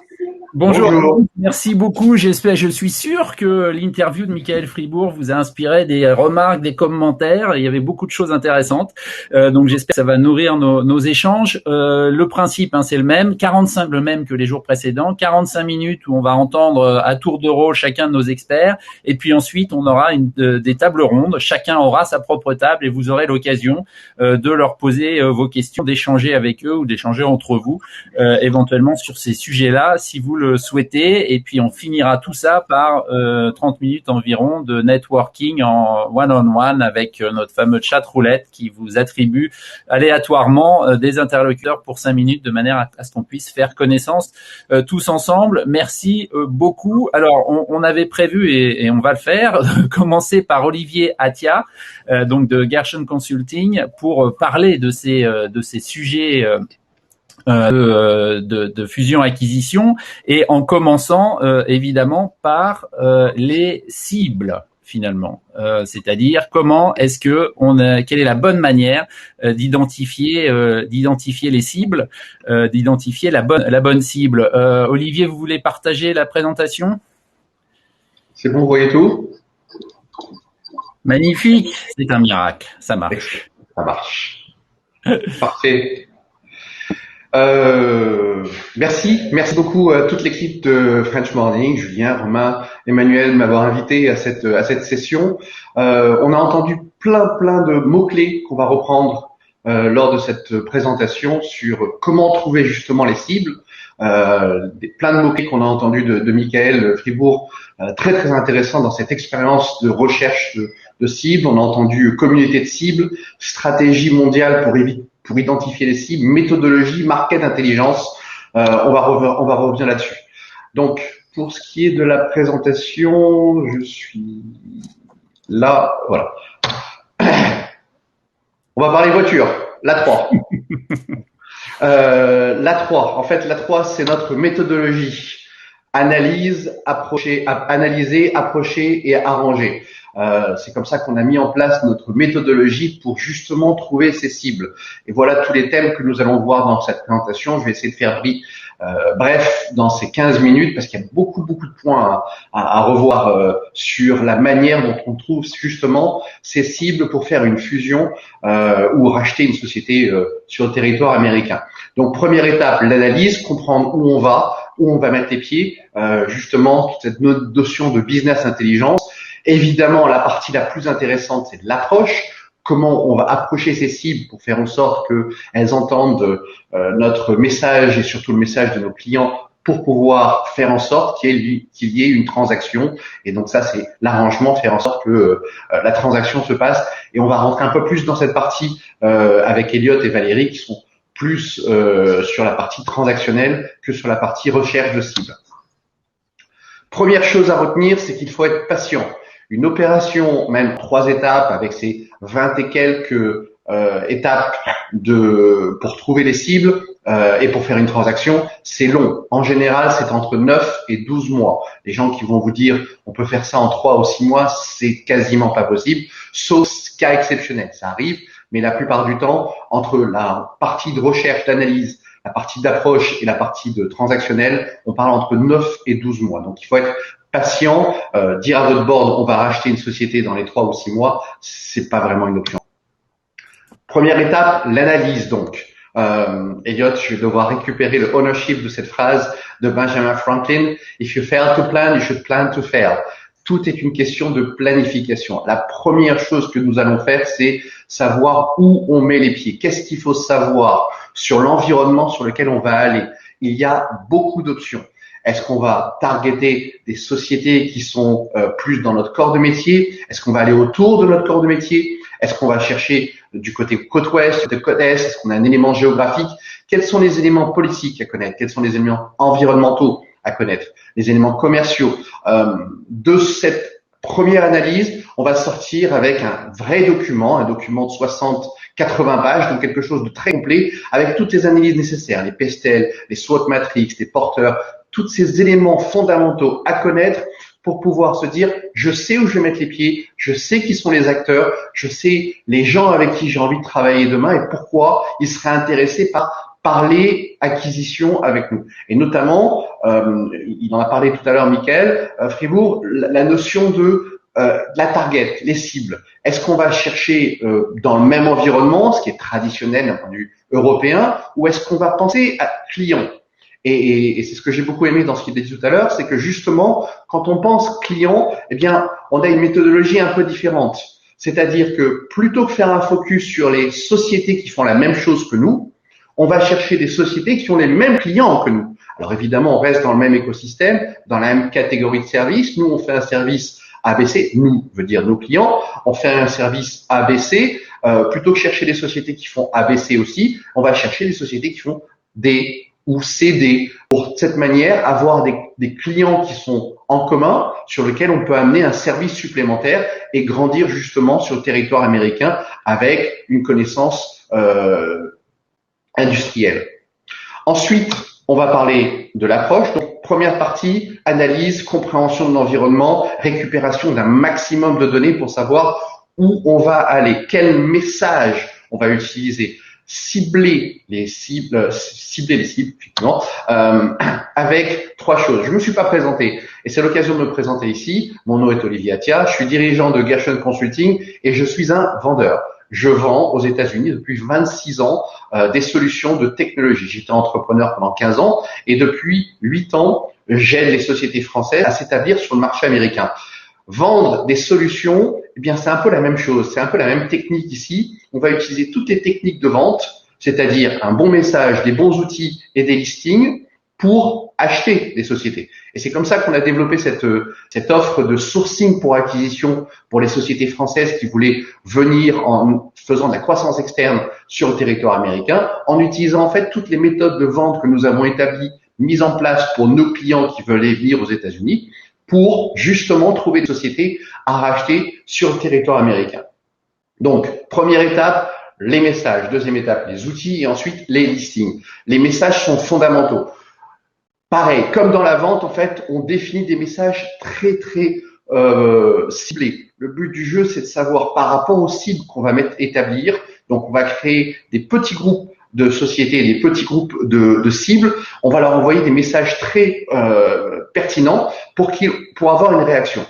Bonjour. Merci beaucoup. Je suis sûr que l'interview de Michael Fribourg vous a inspiré des remarques, des commentaires. Il y avait beaucoup de choses intéressantes. Donc, j'espère que ça va nourrir nos échanges. Le principe, c'est le même. 45, le même que les jours précédents. 45 minutes où on va entendre à tour de rôle chacun de nos experts. Et puis ensuite, on aura des tables rondes. Chacun aura sa propre table et vous aurez l'occasion de leur poser vos questions, d'échanger avec eux ou d'échanger entre vous, éventuellement sur ces sujets-là, si vous le souhaitez. Et puis on finira tout ça par 30 minutes environ de networking en one-on-one avec notre fameux chat roulette qui vous attribue aléatoirement des interlocuteurs pour 5 minutes de manière à ce qu'on puisse faire connaissance tous ensemble. Merci beaucoup. Alors on avait prévu et on va le faire, commencer par Olivier Attia, donc de Gershon Consulting, pour parler de ces sujets de fusion-acquisition, et en commençant évidemment par les cibles finalement, c'est-à-dire quelle est la bonne manière d'identifier les cibles, d'identifier la bonne cible. Olivier, vous voulez partager la présentation? C'est bon, vous voyez tout? Magnifique, c'est un miracle, ça marche. Ça marche. Parfait. Merci beaucoup à toute l'équipe de French Morning, Julien, Romain, Emmanuel, de m'avoir invité à cette session. On a entendu plein de mots-clés qu'on va reprendre lors de cette présentation sur comment trouver justement les cibles. Plein de mots-clés qu'on a entendus de Michael Fribourg, très intéressant dans cette expérience de recherche de cibles. On a entendu communauté de cibles, stratégie mondiale pour identifier les cibles, méthodologie, market intelligence. On va revenir là-dessus. Donc, pour ce qui est de la présentation, je suis là, voilà. On va parler voiture, l'A3. L'A3, en fait, l'A3, c'est notre méthodologie. Analyser, approcher et arranger. C'est comme ça qu'on a mis en place notre méthodologie pour justement trouver ces cibles. Et voilà tous les thèmes que nous allons voir dans cette présentation. Je vais essayer de faire bref dans ces 15 minutes parce qu'il y a beaucoup de points à revoir sur la manière dont on trouve justement ces cibles pour faire une fusion ou racheter une société sur le territoire américain. Donc première étape, l'analyse, comprendre où on va mettre les pieds, justement cette notion de business intelligence. Évidemment, la partie la plus intéressante, c'est de l'approche. Comment on va approcher ces cibles pour faire en sorte qu'elles entendent notre message et surtout le message de nos clients pour pouvoir faire en sorte qu'il y ait une transaction. Et donc ça, c'est l'arrangement, faire en sorte que la transaction se passe. Et on va rentrer un peu plus dans cette partie avec Elliot et Valérie qui sont plus sur la partie transactionnelle que sur la partie recherche de cibles. Première chose à retenir, c'est qu'il faut être patient. Une opération, même 3 étapes avec ces 20 et quelques étapes pour trouver les cibles et pour faire une transaction, c'est long. En général, c'est entre 9 et 12 mois. Les gens qui vont vous dire on peut faire ça en 3 ou 6 mois, c'est quasiment pas possible, sauf cas exceptionnel. Ça arrive, mais la plupart du temps, entre la partie de recherche, d'analyse, la partie d'approche et la partie de transactionnel, on parle entre 9 et 12 mois. Donc, il faut être patient, dire à votre board, on va racheter une société dans les 3 ou 6 mois, c'est pas vraiment une option. Première étape, l'analyse donc. Elliot, je vais devoir récupérer le ownership de cette phrase de Benjamin Franklin. If you fail to plan, you should plan to fail. Tout est une question de planification. La première chose que nous allons faire, c'est savoir où on met les pieds. Qu'est-ce qu'il faut savoir sur l'environnement sur lequel on va aller? Il y a beaucoup d'options. Est-ce qu'on va targeter des sociétés qui sont plus dans notre corps de métier? Est-ce qu'on va aller autour de notre corps de métier? Est-ce qu'on va chercher du côté côte ouest, de côte est? Est-ce qu'on a un élément géographique? Quels sont les éléments politiques à connaître? Quels sont les éléments environnementaux à connaître? Les éléments commerciaux? De cette première analyse, on va sortir avec un vrai document, un document de 60-80 pages, donc quelque chose de très complet, avec toutes les analyses nécessaires, les PESTEL, les SWOT matrix, les porteurs, tous ces éléments fondamentaux à connaître pour pouvoir se dire, je sais où je vais mettre les pieds, je sais qui sont les acteurs, je sais les gens avec qui j'ai envie de travailler demain et pourquoi ils seraient intéressés par parler acquisition avec nous. Et notamment, il en a parlé tout à l'heure, Michael Fribourg, la notion de la target, les cibles. Est-ce qu'on va chercher dans le même environnement, ce qui est traditionnel d'un point de vue européen, ou est-ce qu'on va penser à client? Et c'est ce que j'ai beaucoup aimé dans ce qu'il a dit tout à l'heure, c'est que justement, quand on pense client, eh bien, on a une méthodologie un peu différente. C'est-à-dire que plutôt que faire un focus sur les sociétés qui font la même chose que nous, on va chercher des sociétés qui ont les mêmes clients que nous. Alors évidemment, on reste dans le même écosystème, dans la même catégorie de services. Nous, on fait un service ABC, nous veut dire nos clients, on fait un service ABC. Plutôt que chercher des sociétés qui font ABC aussi, on va chercher des sociétés qui font D ou CD, pour de cette manière avoir des clients qui sont en commun, sur lesquels on peut amener un service supplémentaire et grandir justement sur le territoire américain avec une connaissance industrielle. Ensuite, on va parler de l'approche. Donc, première partie, analyse, compréhension de l'environnement, récupération d'un maximum de données pour savoir où on va aller, quel message on va utiliser. Cibler les cibles, effectivement, avec 3 choses. Je me suis pas présenté et c'est l'occasion de me présenter ici. Mon nom est Olivier Attia, je suis dirigeant de Gershon Consulting et je suis un vendeur. je vends aux États-Unis depuis 26 ans des solutions de technologie. J'étais entrepreneur pendant 15 ans et depuis 8 ans, j'aide les sociétés françaises à s'établir sur le marché américain. Vendre des solutions, eh bien, c'est un peu la même chose. C'est un peu la même technique ici. On va utiliser toutes les techniques de vente, c'est-à-dire un bon message, des bons outils et des listings pour acheter des sociétés. Et c'est comme ça qu'on a développé cette offre de sourcing pour acquisition pour les sociétés françaises qui voulaient venir en faisant de la croissance externe sur le territoire américain, en utilisant en fait toutes les méthodes de vente que nous avons établies, mises en place pour nos clients qui veulent venir aux États-Unis, pour justement trouver des sociétés à racheter sur le territoire américain. Donc, première étape, les messages. Deuxième étape, les outils et ensuite les listings. Les messages sont fondamentaux. Pareil, comme dans la vente, en fait, on définit des messages très ciblés. Le but du jeu, c'est de savoir par rapport aux cibles qu'on va établir. Donc, on va créer des petits groupes de sociétés, des petits groupes de cibles. On va leur envoyer des messages très pertinents pour avoir une réaction.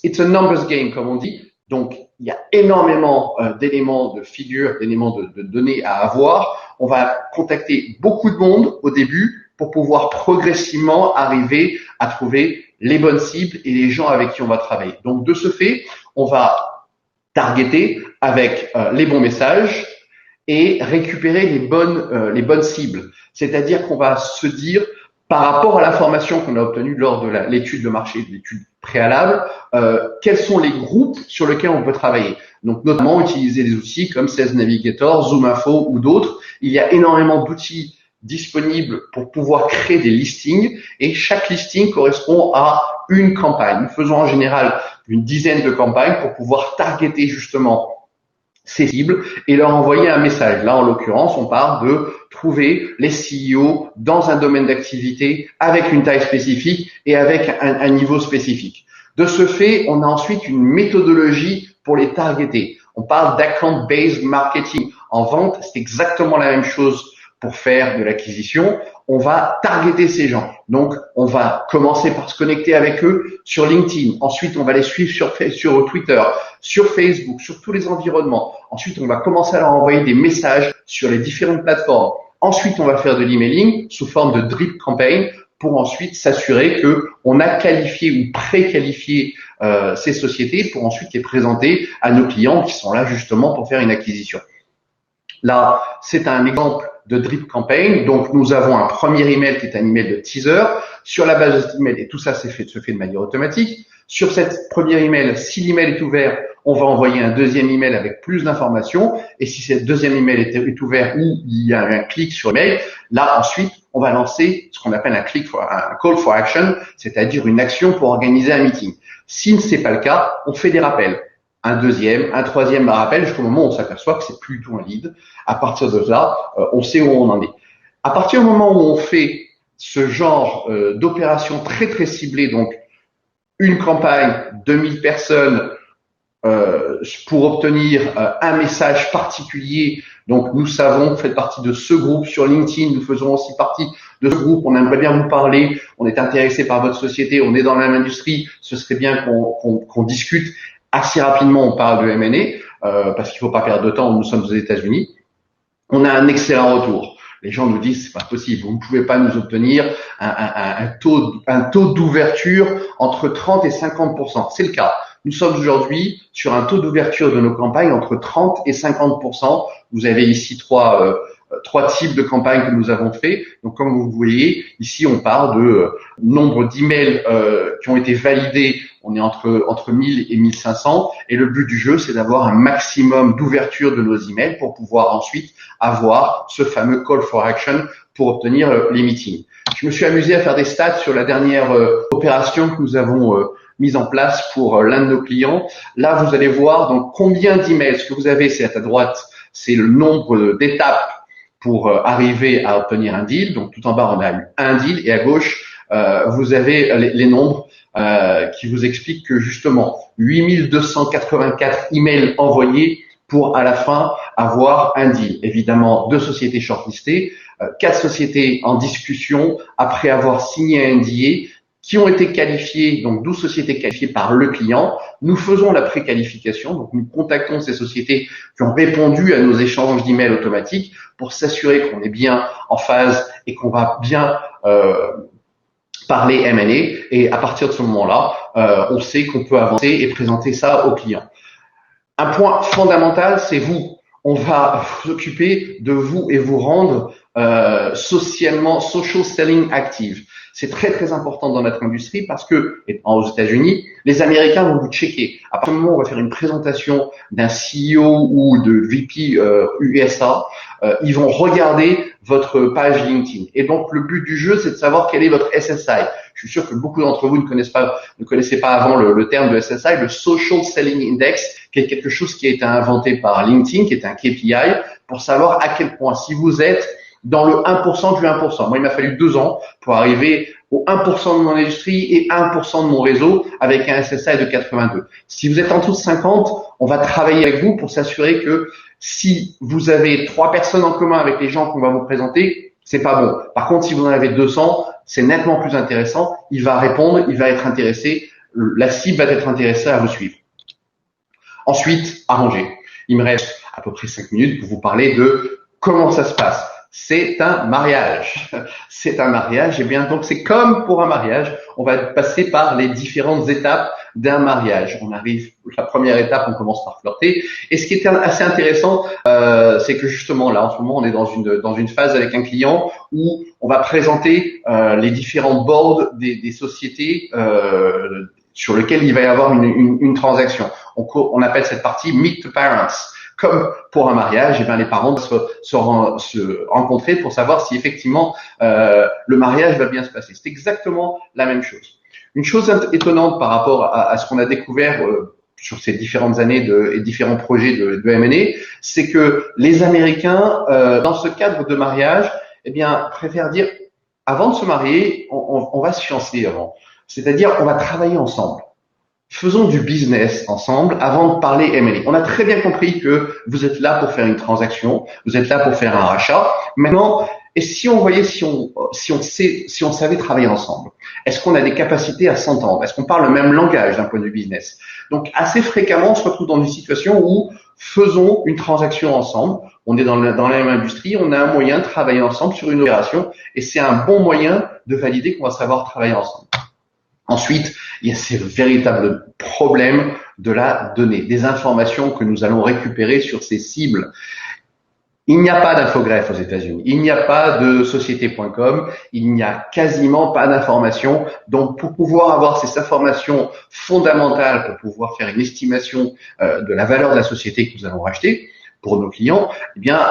It's a numbers game, comme on dit. Donc, il y a énormément d'éléments, de figures, d'éléments de données à avoir. On va contacter beaucoup de monde au début pour pouvoir progressivement arriver à trouver les bonnes cibles et les gens avec qui on va travailler. Donc, de ce fait, on va targeter avec les bons messages et récupérer les bonnes cibles. C'est-à-dire qu'on va se dire, par rapport à l'information qu'on a obtenue lors de l'étude de marché, de l'étude préalable, quels sont les groupes sur lesquels on peut travailler. Donc, notamment utiliser des outils comme Sales Navigator, Zoom Info ou d'autres. Il y a énormément d'outils disponibles pour pouvoir créer des listings et chaque listing correspond à une campagne. Nous faisons en général une dizaine de campagnes pour pouvoir targeter justement ces cibles et leur envoyer un message. Là, en l'occurrence, on parle de trouver les CEO dans un domaine d'activité avec une taille spécifique et avec un niveau spécifique. De ce fait, on a ensuite une méthodologie pour les targeter. On parle d'account-based marketing. En vente, c'est exactement la même chose pour faire de l'acquisition. On va targeter ces gens. Donc, on va commencer par se connecter avec eux sur LinkedIn. Ensuite, on va les suivre sur Twitter, sur Facebook, sur tous les environnements. Ensuite, on va commencer à leur envoyer des messages sur les différentes plateformes. Ensuite, on va faire de l'emailing sous forme de drip campaign pour ensuite s'assurer que on a qualifié ou pré-qualifié ces sociétés pour ensuite les présenter à nos clients qui sont là justement pour faire une acquisition. Là, c'est un exemple de drip campaign. Donc, nous avons un premier email qui est un email de teaser. Sur la base de cet email, et tout ça se fait de manière automatique. Sur cette premier email, si l'email est ouvert, on va envoyer un deuxième email avec plus d'informations. Et si ce deuxième email est ouvert ou il y a un clic sur l'email, là, ensuite, on va lancer ce qu'on appelle un call for action, c'est-à-dire une action pour organiser un meeting. Si ce n'est pas le cas, on fait des rappels. Un deuxième, un troisième rappel jusqu'au moment où on s'aperçoit que c'est plus du tout un lead. À partir de là, on sait où on en est. À partir du moment où on fait ce genre d'opération très ciblée, donc une campagne, 2000 personnes pour obtenir un message particulier. Donc nous savons, vous faites partie de ce groupe sur LinkedIn, nous faisons aussi partie de ce groupe, on aimerait bien vous parler, on est intéressé par votre société, on est dans la même industrie, ce serait bien qu'on discute. Assez rapidement, on parle de M&A parce qu'il ne faut pas perdre de temps. Nous sommes aux États-Unis. On a un excellent retour. Les gens nous disent c'est pas possible. Vous ne pouvez pas nous obtenir un taux d'ouverture entre 30 et 50%. C'est le cas. Nous sommes aujourd'hui sur un taux d'ouverture de nos campagnes entre 30 et 50%. Vous avez ici trois types de campagnes que nous avons fait. Donc, comme vous voyez, ici, on parle de nombre d'emails qui ont été validés. On est entre 1000 et 1500. Et le but du jeu, c'est d'avoir un maximum d'ouverture de nos emails pour pouvoir ensuite avoir ce fameux call for action pour obtenir les meetings. Je me suis amusé à faire des stats sur la dernière opération que nous avons mise en place pour l'un de nos clients. Là, vous allez voir donc combien d'emails. Ce que vous avez, c'est à droite, c'est le nombre d'étapes pour arriver à obtenir un deal. Donc, tout en bas, on a eu un deal et à gauche, vous avez les nombres qui vous expliquent que justement, 8284 emails envoyés pour à la fin avoir un deal. Évidemment, 2 sociétés shortlistées, 4 sociétés en discussion après avoir signé un NDA qui ont été qualifiées, donc 12 sociétés qualifiées par le client. Nous faisons la préqualification, donc nous contactons ces sociétés qui ont répondu à nos échanges d'emails automatiques pour s'assurer qu'on est bien en phase et qu'on va bien parler M&A. Et à partir de ce moment-là, on sait qu'on peut avancer et présenter ça aux clients. Un point fondamental, c'est vous. On va s'occuper de vous et vous rendre social selling active. C'est très très important dans notre industrie parce que, aux États-Unis, les Américains vont vous checker. À partir du moment où on va faire une présentation d'un CEO ou de VP USA, ils vont regarder votre page LinkedIn. Et donc le but du jeu, c'est de savoir quel est votre SSI. Je suis sûr que beaucoup d'entre vous ne connaissaient pas avant le terme de SSI, le Social Selling Index, qui est quelque chose qui a été inventé par LinkedIn, qui est un KPI, pour savoir à quel point, si vous êtes dans le 1% du 1%. Moi, il m'a fallu 2 ans pour arriver au 1% de mon industrie et 1% de mon réseau avec un SSI de 82. Si vous êtes en dessous de 50, on va travailler avec vous pour s'assurer que si vous avez 3 personnes en commun avec les gens qu'on va vous présenter, c'est pas bon. Par contre, si vous en avez 200, c'est nettement plus intéressant. Il va répondre, il va être intéressé, la cible va être intéressée à vous suivre. Ensuite, arranger. Il me reste à peu près 5 minutes pour vous parler de comment ça se passe. C'est un mariage. C'est un mariage. Et bien, donc, c'est comme pour un mariage. On va passer par les différentes étapes d'un mariage. On arrive, la première étape, on commence par flirter. Et ce qui est assez intéressant, c'est que justement, là, en ce moment, on est dans une phase avec un client où on va présenter les différents boards des sociétés sur lesquelles il va y avoir une transaction. On appelle cette partie Meet the Parents. Comme pour un mariage, eh bien les parents doivent se rencontrer pour savoir si effectivement le mariage va bien se passer. C'est exactement la même chose. Une chose étonnante par rapport à ce qu'on a découvert sur ces différentes années et différents projets de M&A, c'est que les Américains, dans ce cadre de mariage, eh bien préfèrent dire avant de se marier, on va se fiancer avant. C'est-à-dire on va travailler ensemble. Faisons du business ensemble avant de parler M&A. On a très bien compris que vous êtes là pour faire une transaction, vous êtes là pour faire un rachat. Maintenant, et si on savait travailler ensemble, est-ce qu'on a des capacités à s'entendre? Est-ce qu'on parle le même langage d'un point de vue business? Donc, assez fréquemment, on se retrouve dans une situation où faisons une transaction ensemble. On est dans la même industrie, on a un moyen de travailler ensemble sur une opération et c'est un bon moyen de valider qu'on va savoir travailler ensemble. Ensuite, il y a ces véritables problèmes de la donnée, des informations que nous allons récupérer sur ces cibles. Il n'y a pas d'infogreffe aux États-Unis, il n'y a pas de société.com, il n'y a quasiment pas d'informations. Donc, pour pouvoir avoir ces informations fondamentales, pour pouvoir faire une estimation de la valeur de la société que nous allons racheter pour nos clients, eh bien,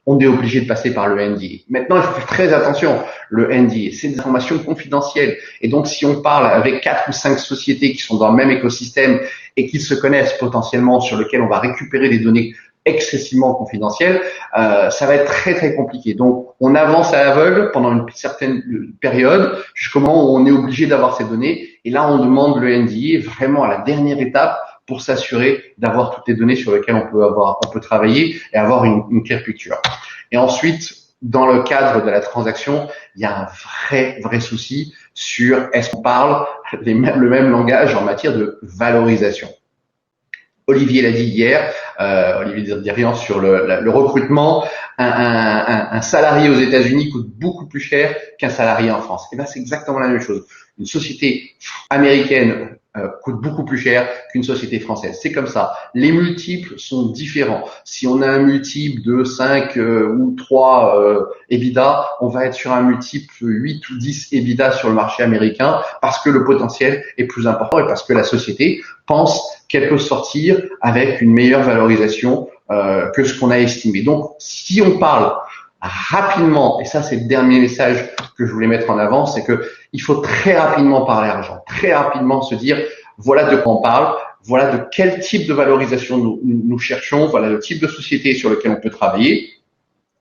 on est obligé de passer par le NDA. Maintenant, il faut faire très attention. Le NDA, c'est des informations confidentielles. Et donc, si on parle avec 4 ou 5 sociétés qui sont dans le même écosystème et qui se connaissent potentiellement, sur lesquelles on va récupérer des données excessivement confidentielles, ça va être très très compliqué. Donc, on avance à l'aveugle pendant une certaine période, jusqu'au moment où on est obligé d'avoir ces données. Et là, on demande le NDA vraiment à la dernière étape pour s'assurer d'avoir toutes les données sur lesquelles on peut travailler et avoir une claire picture. Et ensuite, dans le cadre de la transaction, il y a un vrai souci sur est-ce qu'on parle le même langage en matière de valorisation. Olivier l'a dit hier, Olivier Dirian sur le recrutement, un salarié aux États-Unis coûte beaucoup plus cher qu'un salarié en France. Et bien, c'est exactement la même chose. Une société américaine coûte beaucoup plus cher qu'une société française. C'est comme ça. Les multiples sont différents. Si on a un multiple de 5 ou 3 EBITDA, on va être sur un multiple 8 ou 10 EBITDA sur le marché américain parce que le potentiel est plus important et parce que la société pense qu'elle peut sortir avec une meilleure valorisation que ce qu'on a estimé. Donc, si on parle rapidement, et ça c'est le dernier message que je voulais mettre en avant, c'est que il faut très rapidement parler argent, très rapidement se dire voilà de quoi on parle, voilà de quel type de valorisation nous cherchons, voilà le type de société sur lequel on peut travailler.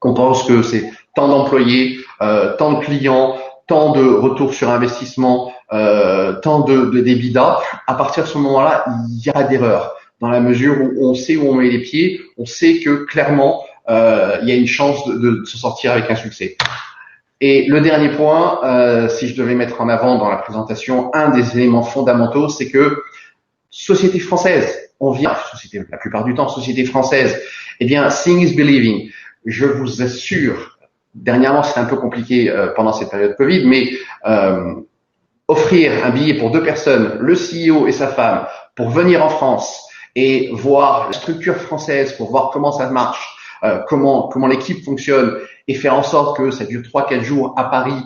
On pense que c'est tant d'employés, tant de clients, tant de retour sur investissement, tant de d'EBITDA. À partir de ce moment-là, il n'y a pas d'erreur dans la mesure où on sait où on met les pieds, on sait que clairement il y a une chance de se sortir avec un succès. Et le dernier point, si je devais mettre en avant dans la présentation, un des éléments fondamentaux, c'est que société française, on vient, la plupart du temps, société française, eh bien, seeing is believing. Je vous assure, dernièrement, c'est un peu compliqué pendant cette période Covid, mais offrir un billet pour 2 personnes, le CEO et sa femme, pour venir en France et voir la structure française, pour voir comment ça marche, comment l'équipe fonctionne, et faire en sorte que ça dure 3-4 jours à Paris,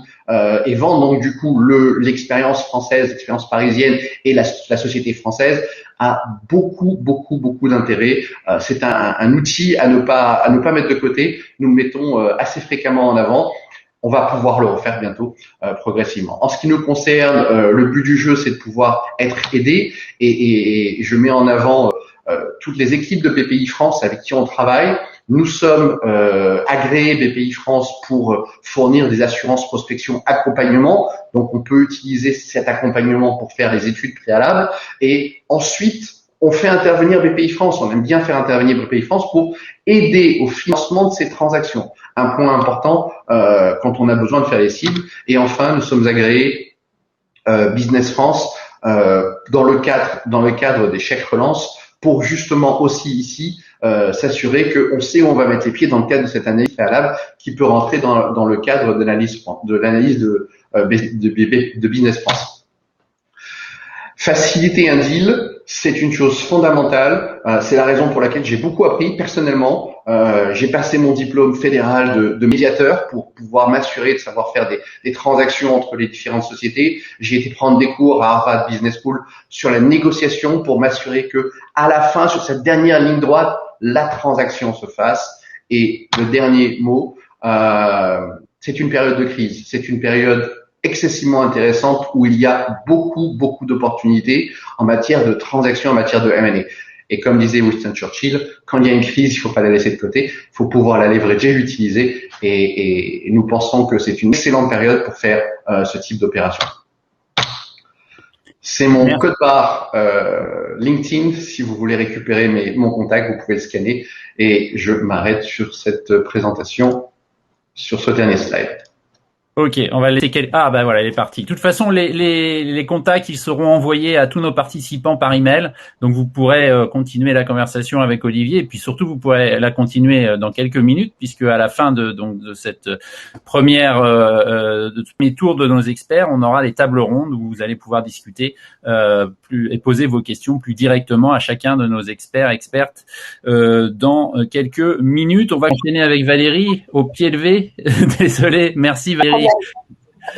et vendre donc du coup l'expérience française, l'expérience parisienne et la société française a beaucoup d'intérêt. C'est un outil à ne pas mettre de côté. Nous le mettons assez fréquemment en avant. On va pouvoir le refaire bientôt progressivement. En ce qui nous concerne, le but du jeu, c'est de pouvoir être aidé, et je mets en avant toutes les équipes de BPI France avec qui on travaille. Nous sommes agréés BPI France pour fournir des assurances prospection accompagnement. Donc, on peut utiliser cet accompagnement pour faire les études préalables. Et ensuite, on fait intervenir BPI France. On aime bien faire intervenir BPI France pour aider au financement de ces transactions. Un point important quand on a besoin de faire les cibles. Et enfin, nous sommes agréés Business France dans le cadre des chèques relance, pour justement aussi ici s'assurer qu'on sait où on va mettre les pieds dans le cadre de cette analyse préalable qui peut rentrer dans le cadre de l'analyse de Business France. Faciliter un deal, c'est une chose fondamentale. C'est la raison pour laquelle j'ai beaucoup appris personnellement. J'ai passé mon diplôme fédéral de médiateur pour pouvoir m'assurer de savoir faire des transactions entre les différentes sociétés. J'ai été prendre des cours à Harvard Business School sur la négociation pour m'assurer que, à la fin, sur cette dernière ligne droite, la transaction se fasse. Et le dernier mot, c'est une période de crise. C'est une période excessivement intéressante où il y a beaucoup d'opportunités en matière de transactions, en matière de M&A. Et comme disait Winston Churchill, quand il y a une crise, il faut pas la laisser de côté, il faut pouvoir la leverager, l'utiliser, et nous pensons que c'est une excellente période pour faire ce type d'opération. C'est mon code barre LinkedIn. Si vous voulez récupérer mon contact, vous pouvez le scanner, et je m'arrête sur cette présentation, sur ce dernier slide. Ok, on va laisser Ah bah voilà, elle est partie. De toute façon, les contacts, ils seront envoyés à tous nos participants par email. Donc vous pourrez continuer la conversation avec Olivier, et puis surtout vous pourrez la continuer dans quelques minutes, puisque à la fin de cette première de premier tour de nos experts, on aura des tables rondes où vous allez pouvoir discuter et poser vos questions plus directement à chacun de nos expertes dans quelques minutes. On va enchaîner avec Valérie au pied levé. Désolé, merci Valérie.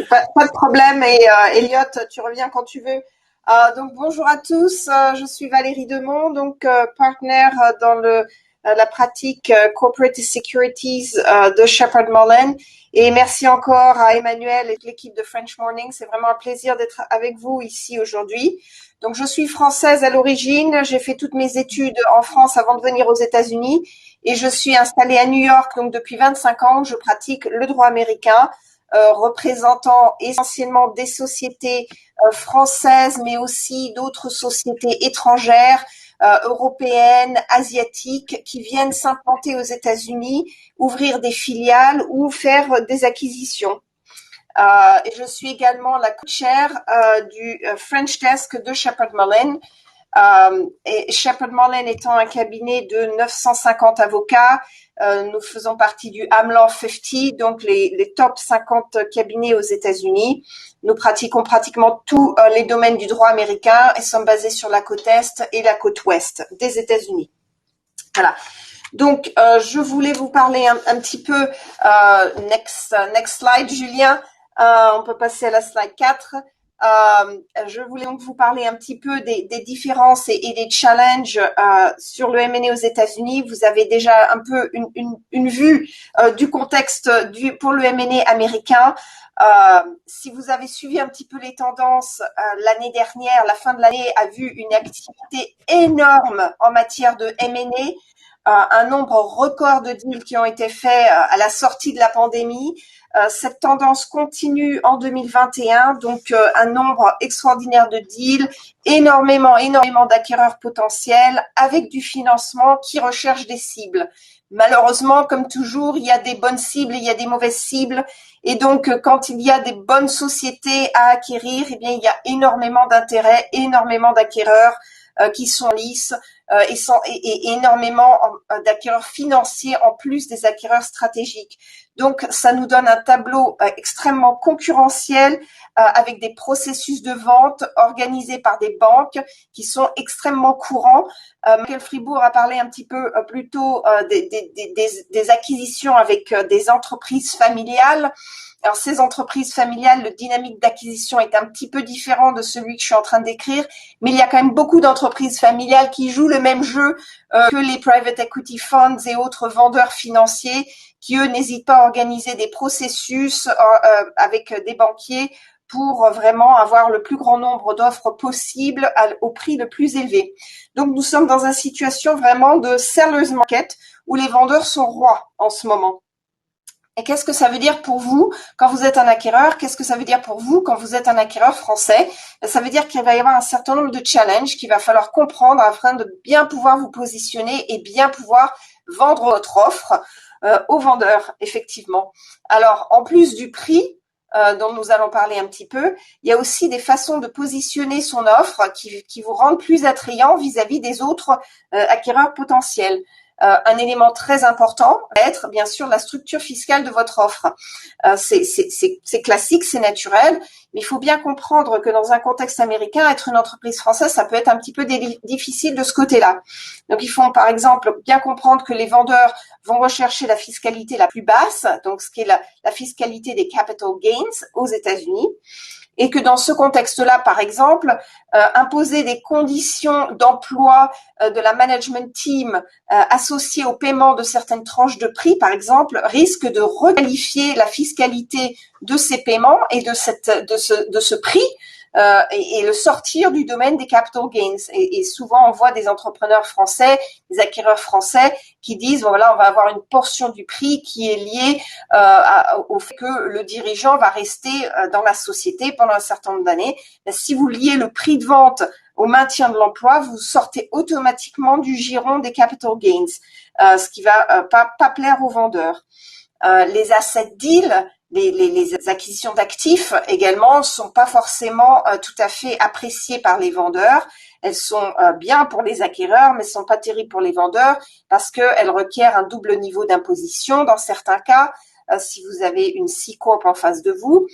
Pas de problème, et Elliot, tu reviens quand tu veux. Donc bonjour à tous, je suis Valérie Demont, donc partenaire dans la pratique Corporate Securities de Sheppard Mullin, et merci encore à Emmanuel et l'équipe de French Morning. C'est vraiment un plaisir d'être avec vous ici aujourd'hui. Donc je suis française à l'origine, j'ai fait toutes mes études en France avant de venir aux États-Unis, et je suis installée à New York donc depuis 25 ans. Je pratique le droit américain, représentant essentiellement des sociétés françaises, mais aussi d'autres sociétés étrangères, européennes, asiatiques, qui viennent s'implanter aux États-Unis, ouvrir des filiales ou faire des acquisitions. Et je suis également la co-chair du French Desk de Sheppard Mullin. Et Sheppard Mullin étant un cabinet de 950 avocats, nous faisons partie du Am Law 50, donc les top 50 cabinets aux États-Unis. Nous pratiquons pratiquement tous les domaines du droit américain et sommes basés sur la côte Est et la côte Ouest des États-Unis. Voilà. Donc, je voulais vous parler un petit peu, next slide, Julien. On peut passer à la slide 4. Je voulais donc vous parler un petit peu des différences et des challenges sur le M&A aux États-Unis. Vous avez déjà un peu une vue du contexte pour le M&A américain. Si vous avez suivi un petit peu les tendances, l'année dernière, la fin de l'année a vu une activité énorme en matière de M&A. un nombre record de deals qui ont été faits à la sortie de la pandémie. Cette tendance continue en 2021, donc un nombre extraordinaire de deals, énormément d'acquéreurs potentiels avec du financement qui recherchent des cibles. Malheureusement, comme toujours, il y a des bonnes cibles et il y a des mauvaises cibles. Et donc, quand il y a des bonnes sociétés à acquérir, eh bien, il y a énormément d'intérêt, énormément d'acquéreurs qui sont lisses et énormément d'acquéreurs financiers en plus des acquéreurs stratégiques. Donc, ça nous donne un tableau extrêmement concurrentiel avec des processus de vente organisés par des banques qui sont extrêmement courants. Michael Fribourg a parlé un petit peu plus tôt des acquisitions avec des entreprises familiales. Alors, ces entreprises familiales, le dynamique d'acquisition est un petit peu différent de celui que je suis en train de décrire, mais il y a quand même beaucoup d'entreprises familiales qui jouent le même jeu que les private equity funds et autres vendeurs financiers qui, eux, n'hésitent pas à organiser des processus avec des banquiers pour vraiment avoir le plus grand nombre d'offres possibles au prix le plus élevé. Donc, nous sommes dans une situation vraiment de seller's market où les vendeurs sont rois en ce moment. Et qu'est-ce que ça veut dire pour vous quand vous êtes un acquéreur? Qu'est-ce que ça veut dire pour vous quand vous êtes un acquéreur français? Ça veut dire qu'il va y avoir un certain nombre de challenges qu'il va falloir comprendre afin de bien pouvoir vous positionner et bien pouvoir vendre votre offre aux vendeurs, effectivement. Alors, en plus du prix dont nous allons parler un petit peu, il y a aussi des façons de positionner son offre qui vous rendent plus attrayant vis-à-vis des autres acquéreurs potentiels. Un élément très important va être bien sûr la structure fiscale de votre offre. C'est classique, c'est naturel, mais il faut bien comprendre que dans un contexte américain, être une entreprise française, ça peut être un petit peu difficile de ce côté-là. Donc il faut par exemple bien comprendre que les vendeurs vont rechercher la fiscalité la plus basse, donc ce qui est la fiscalité des capital gains aux États-Unis. Et que dans ce contexte-là, par exemple, imposer des conditions d'emploi de la management team associées au paiement de certaines tranches de prix, par exemple, risque de requalifier la fiscalité de ces paiements et de ce prix et le sortir du domaine des capital gains. Et souvent, on voit des entrepreneurs français, des acquéreurs français qui disent, bon, voilà, on va avoir une portion du prix qui est liée au fait que le dirigeant va rester dans la société pendant un certain nombre d'années. Si vous liez le prix de vente au maintien de l'emploi, vous sortez automatiquement du giron des capital gains, ce qui va pas plaire aux vendeurs. Les asset deals, les acquisitions d'actifs également sont pas forcément tout à fait appréciées par les vendeurs. Elles sont bien pour les acquéreurs, mais sont pas terribles pour les vendeurs parce qu'elles requièrent un double niveau d'imposition dans certains cas. Si vous avez une C-Corp en face de vous,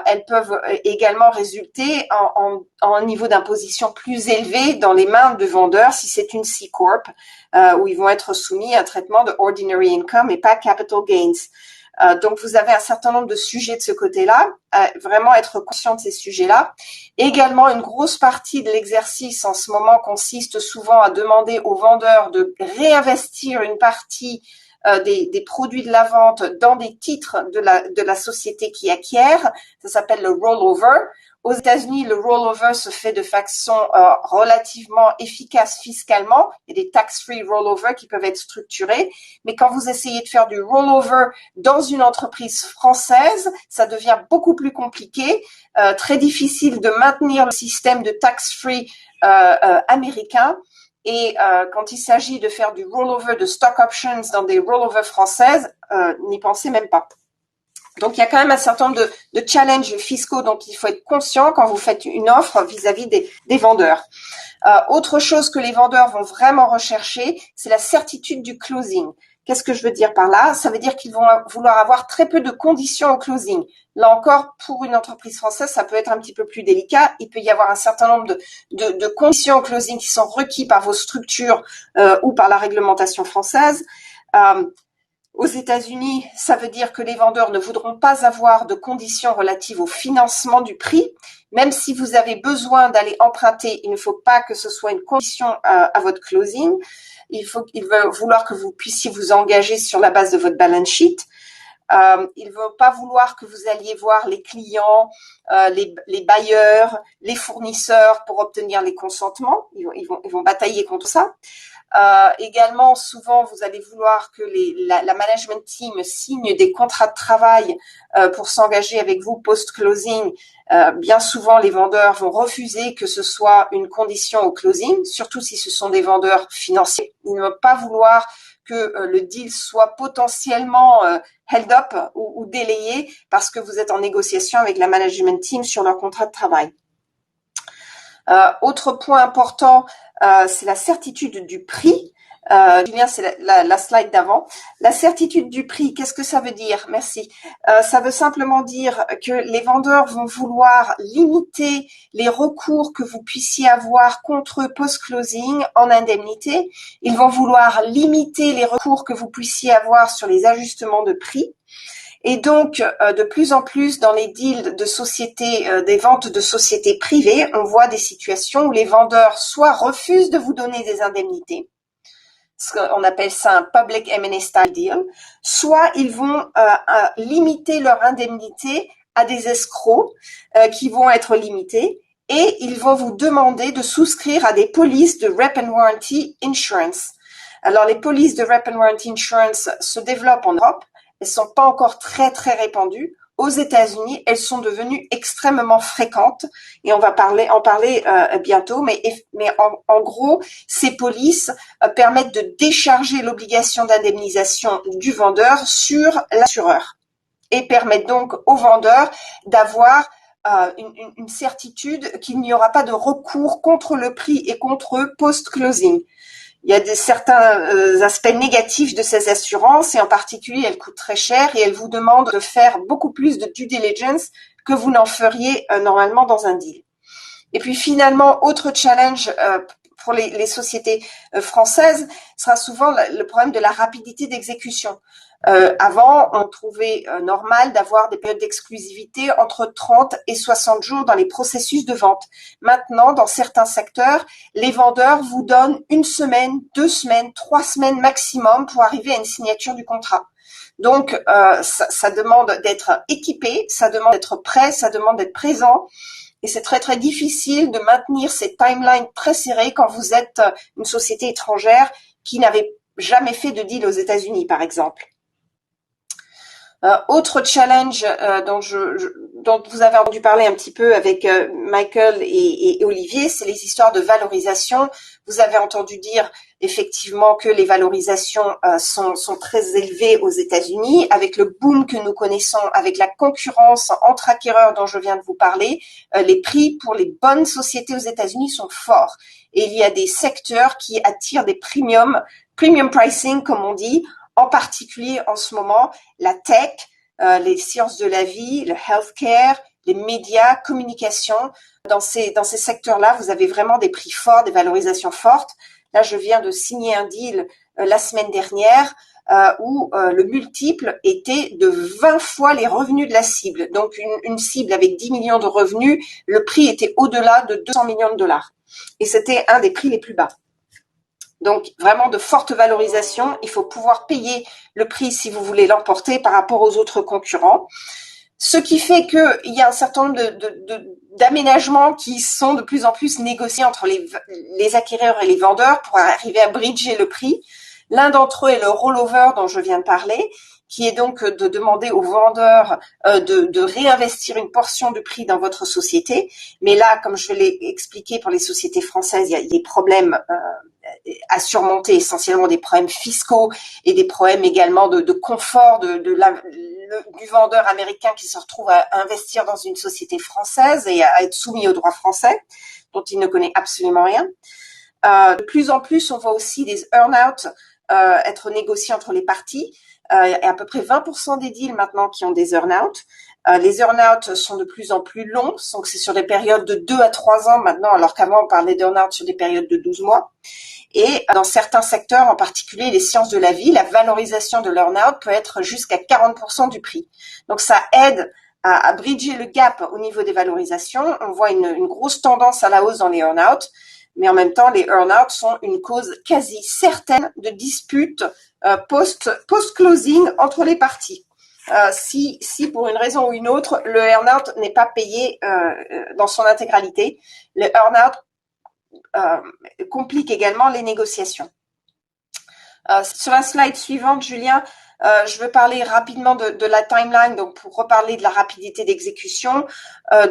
elles peuvent également résulter en un niveau d'imposition plus élevé dans les mains de vendeurs si c'est une C-Corp, où ils vont être soumis à un traitement de ordinary income et pas capital gains. Donc, vous avez un certain nombre de sujets de ce côté-là, vraiment être conscient de ces sujets-là. Également, une grosse partie de l'exercice en ce moment consiste souvent à demander aux vendeurs de réinvestir une partie des produits de la vente dans des titres de la société qui acquiert. Ça s'appelle le rollover. Aux États-Unis, le rollover se fait de façon relativement efficace fiscalement. Il y a des tax-free rollover qui peuvent être structurés. Mais quand vous essayez de faire du rollover dans une entreprise française, ça devient beaucoup plus compliqué, très difficile de maintenir le système de tax-free américain. Et quand il s'agit de faire du rollover de stock options dans des rollovers françaises, n'y pensez même pas. Donc, il y a quand même un certain nombre de challenges fiscaux dont il faut être conscient quand vous faites une offre vis-à-vis des vendeurs. Autre chose que les vendeurs vont vraiment rechercher, c'est la certitude du closing. Qu'est-ce que je veux dire par là? Ça veut dire qu'ils vont vouloir avoir très peu de conditions au closing. Là encore, pour une entreprise française, ça peut être un petit peu plus délicat. Il peut y avoir un certain nombre de conditions au closing qui sont requises par vos structures ou par la réglementation française. Aux États-Unis, ça veut dire que les vendeurs ne voudront pas avoir de conditions relatives au financement du prix. Même si vous avez besoin d'aller emprunter, il ne faut pas que ce soit une condition à votre closing. Il veut vouloir que vous puissiez vous engager sur la base de votre balance sheet. Il ne veut pas vouloir que vous alliez voir les clients, les bailleurs, les fournisseurs pour obtenir les consentements. Ils vont batailler contre ça. Également, souvent, vous allez vouloir que la management team signe des contrats de travail pour s'engager avec vous post-closing. Bien souvent, les vendeurs vont refuser que ce soit une condition au closing, surtout si ce sont des vendeurs financiers. Ils ne vont pas vouloir que le deal soit potentiellement held up ou délayé parce que vous êtes en négociation avec la management team sur leur contrat de travail. Autre point important, c'est la certitude du prix. Julien, c'est la slide d'avant. La certitude du prix, qu'est-ce que ça veut dire? Merci. Ça veut simplement dire que les vendeurs vont vouloir limiter les recours que vous puissiez avoir contre eux post-closing en indemnité. Ils vont vouloir limiter les recours que vous puissiez avoir sur les ajustements de prix. Et donc, de plus en plus dans les deals de sociétés, des ventes de sociétés privées, on voit des situations où les vendeurs soit refusent de vous donner des indemnités, on appelle ça un public M&A style deal, soit ils vont limiter leur indemnité à des escrocs qui vont être limités, et ils vont vous demander de souscrire à des polices de Rep and Warranty Insurance. Alors, les polices de Rep and Warranty Insurance se développent en Europe. Elles sont pas encore très répandues. Aux États-Unis, elles sont devenues extrêmement fréquentes et on va en parler bientôt. Mais en gros, ces polices permettent de décharger l'obligation d'indemnisation du vendeur sur l'assureur et permettent donc au vendeur d'avoir une certitude qu'il n'y aura pas de recours contre le prix et contre eux post-closing. Il y a certains aspects négatifs de ces assurances et en particulier, elles coûtent très cher et elles vous demandent de faire beaucoup plus de due diligence que vous n'en feriez normalement dans un deal. Et puis finalement, autre challenge pour les sociétés françaises sera souvent le problème de la rapidité d'exécution. Avant, on trouvait normal d'avoir des périodes d'exclusivité entre 30 et 60 jours dans les processus de vente. Maintenant, dans certains secteurs, les vendeurs vous donnent 1 semaine, 2 semaines, 3 semaines maximum pour arriver à une signature du contrat. Donc, ça demande d'être équipé, ça demande d'être prêt, ça demande d'être présent. Et c'est très difficile de maintenir ces timelines très serrées quand vous êtes une société étrangère qui n'avait jamais fait de deal aux États-Unis, par exemple. Autre challenge dont vous avez entendu parler un petit peu avec Michael et Olivier, c'est les histoires de valorisation. Vous avez entendu dire effectivement que les valorisations sont très élevées aux États-Unis. Avec le boom que nous connaissons, avec la concurrence entre acquéreurs dont je viens de vous parler, les prix pour les bonnes sociétés aux États-Unis sont forts. Et il y a des secteurs qui attirent des premium pricing, comme on dit, en particulier en ce moment, la tech, les sciences de la vie, le healthcare, les médias, communication. Dans ces secteurs-là, vous avez vraiment des prix forts, des valorisations fortes. Là, je viens de signer un deal la semaine dernière où le multiple était de 20 fois les revenus de la cible. Donc, une cible avec 10 millions de revenus, le prix était au-delà de 200 millions de dollars. Et c'était un des prix les plus bas. Donc, vraiment de fortes valorisations. Il faut pouvoir payer le prix si vous voulez l'emporter par rapport aux autres concurrents. Ce qui fait qu'il y a un certain nombre d'aménagements qui sont de plus en plus négociés entre les acquéreurs et les vendeurs pour arriver à bridger le prix. L'un d'entre eux est le rollover dont je viens de parler, qui est donc de demander aux vendeurs de réinvestir une portion du prix dans votre société. Mais là, comme je l'ai expliqué pour les sociétés françaises, il y a des problèmes à surmonter, essentiellement des problèmes fiscaux et des problèmes également de confort du vendeur américain qui se retrouve à investir dans une société française et à être soumis aux droits français, dont il ne connaît absolument rien. De plus en plus, on voit aussi des earn-out être négociés entre les parties. Il y a à peu près 20% des deals maintenant qui ont des earn-out. Les earn-out sont de plus en plus longs, donc c'est sur des périodes de 2 à 3 ans maintenant, alors qu'avant on parlait d'earn-out sur des périodes de 12 mois. Et dans certains secteurs, en particulier les sciences de la vie, la valorisation de l'earn-out peut être jusqu'à 40% du prix. Donc ça aide à bridger le gap au niveau des valorisations. On voit une grosse tendance à la hausse dans les earn-out, mais en même temps, les earn-out sont une cause quasi certaine de disputes post-closing entre les parties. Si pour une raison ou une autre, le earn-out n'est pas payé dans son intégralité, le earn-out complique également les négociations. Sur la slide suivante, Julien, je veux parler rapidement de la timeline, donc pour reparler de la rapidité d'exécution.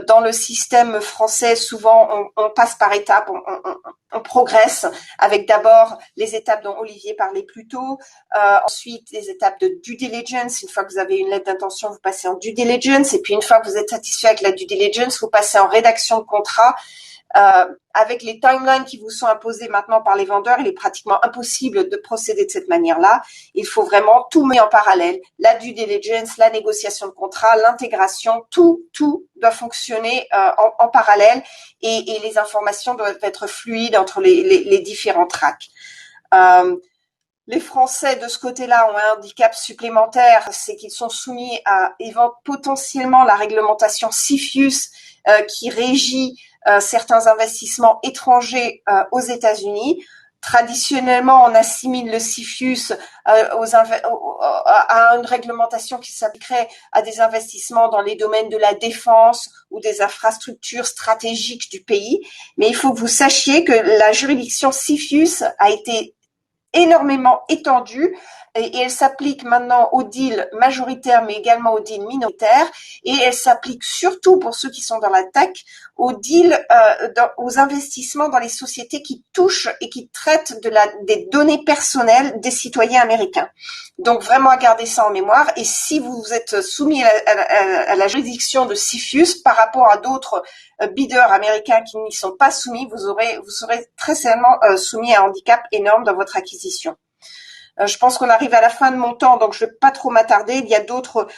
Dans le système français, souvent, on passe par étapes, on progresse avec d'abord les étapes dont Olivier parlait plus tôt, ensuite les étapes de due diligence. Une fois que vous avez une lettre d'intention, vous passez en due diligence, et puis une fois que vous êtes satisfait avec la due diligence, vous passez en rédaction de contrat. Avec les timelines qui vous sont imposées maintenant par les vendeurs, il est pratiquement impossible de procéder de cette manière-là. Il faut vraiment tout mettre en parallèle. La due diligence, la négociation de contrat, l'intégration, tout doit fonctionner en parallèle, et les informations doivent être fluides entre les différents tracks. Les Français, de ce côté-là, ont un handicap supplémentaire, c'est qu'ils sont soumis à potentiellement la réglementation CFIUS qui régit certains investissements étrangers aux États-Unis. Traditionnellement, on assimile le CFIUS à une réglementation qui s'appliquerait à des investissements dans les domaines de la défense ou des infrastructures stratégiques du pays. Mais il faut que vous sachiez que la juridiction CFIUS a été énormément étendue, et elle s'applique maintenant aux deals majoritaires, mais également aux deals minoritaires, et elle s'applique surtout pour ceux qui sont dans la tech, aux deals, aux investissements dans les sociétés qui touchent et qui traitent des données personnelles des citoyens américains. Donc vraiment à garder ça en mémoire. Et si vous êtes soumis à la juridiction de CFIUS par rapport à d'autres bidders américains qui n'y sont pas soumis, vous serez très certainement soumis à un handicap énorme dans votre acquisition. Je pense qu'on arrive à la fin de mon temps, donc je ne vais pas trop m'attarder. Il y a d'autres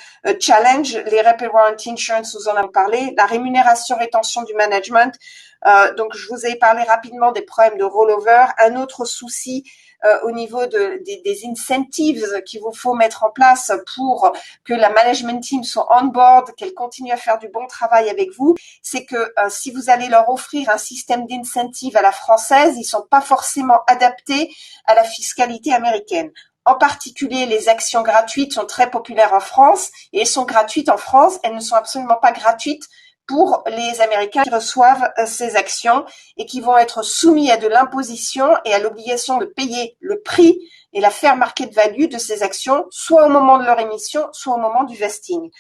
challenges. Les Rapid Warranty Insurance, nous en avons parlé. La rémunération, rétention du management. Donc, je vous ai parlé rapidement des problèmes de rollover. Un autre souci au niveau des incentives qu'il vous faut mettre en place pour que la management team soit on board, qu'elle continue à faire du bon travail avec vous, c'est que si vous allez leur offrir un système d'incentive à la française, ils sont pas forcément adaptés à la fiscalité américaine. En particulier, les actions gratuites sont très populaires en France, et elles sont gratuites en France, elles ne sont absolument pas gratuites pour les Américains qui reçoivent ces actions et qui vont être soumis à de l'imposition et à l'obligation de payer le prix et la fair market value de ces actions, soit au moment de leur émission, soit au moment du vesting.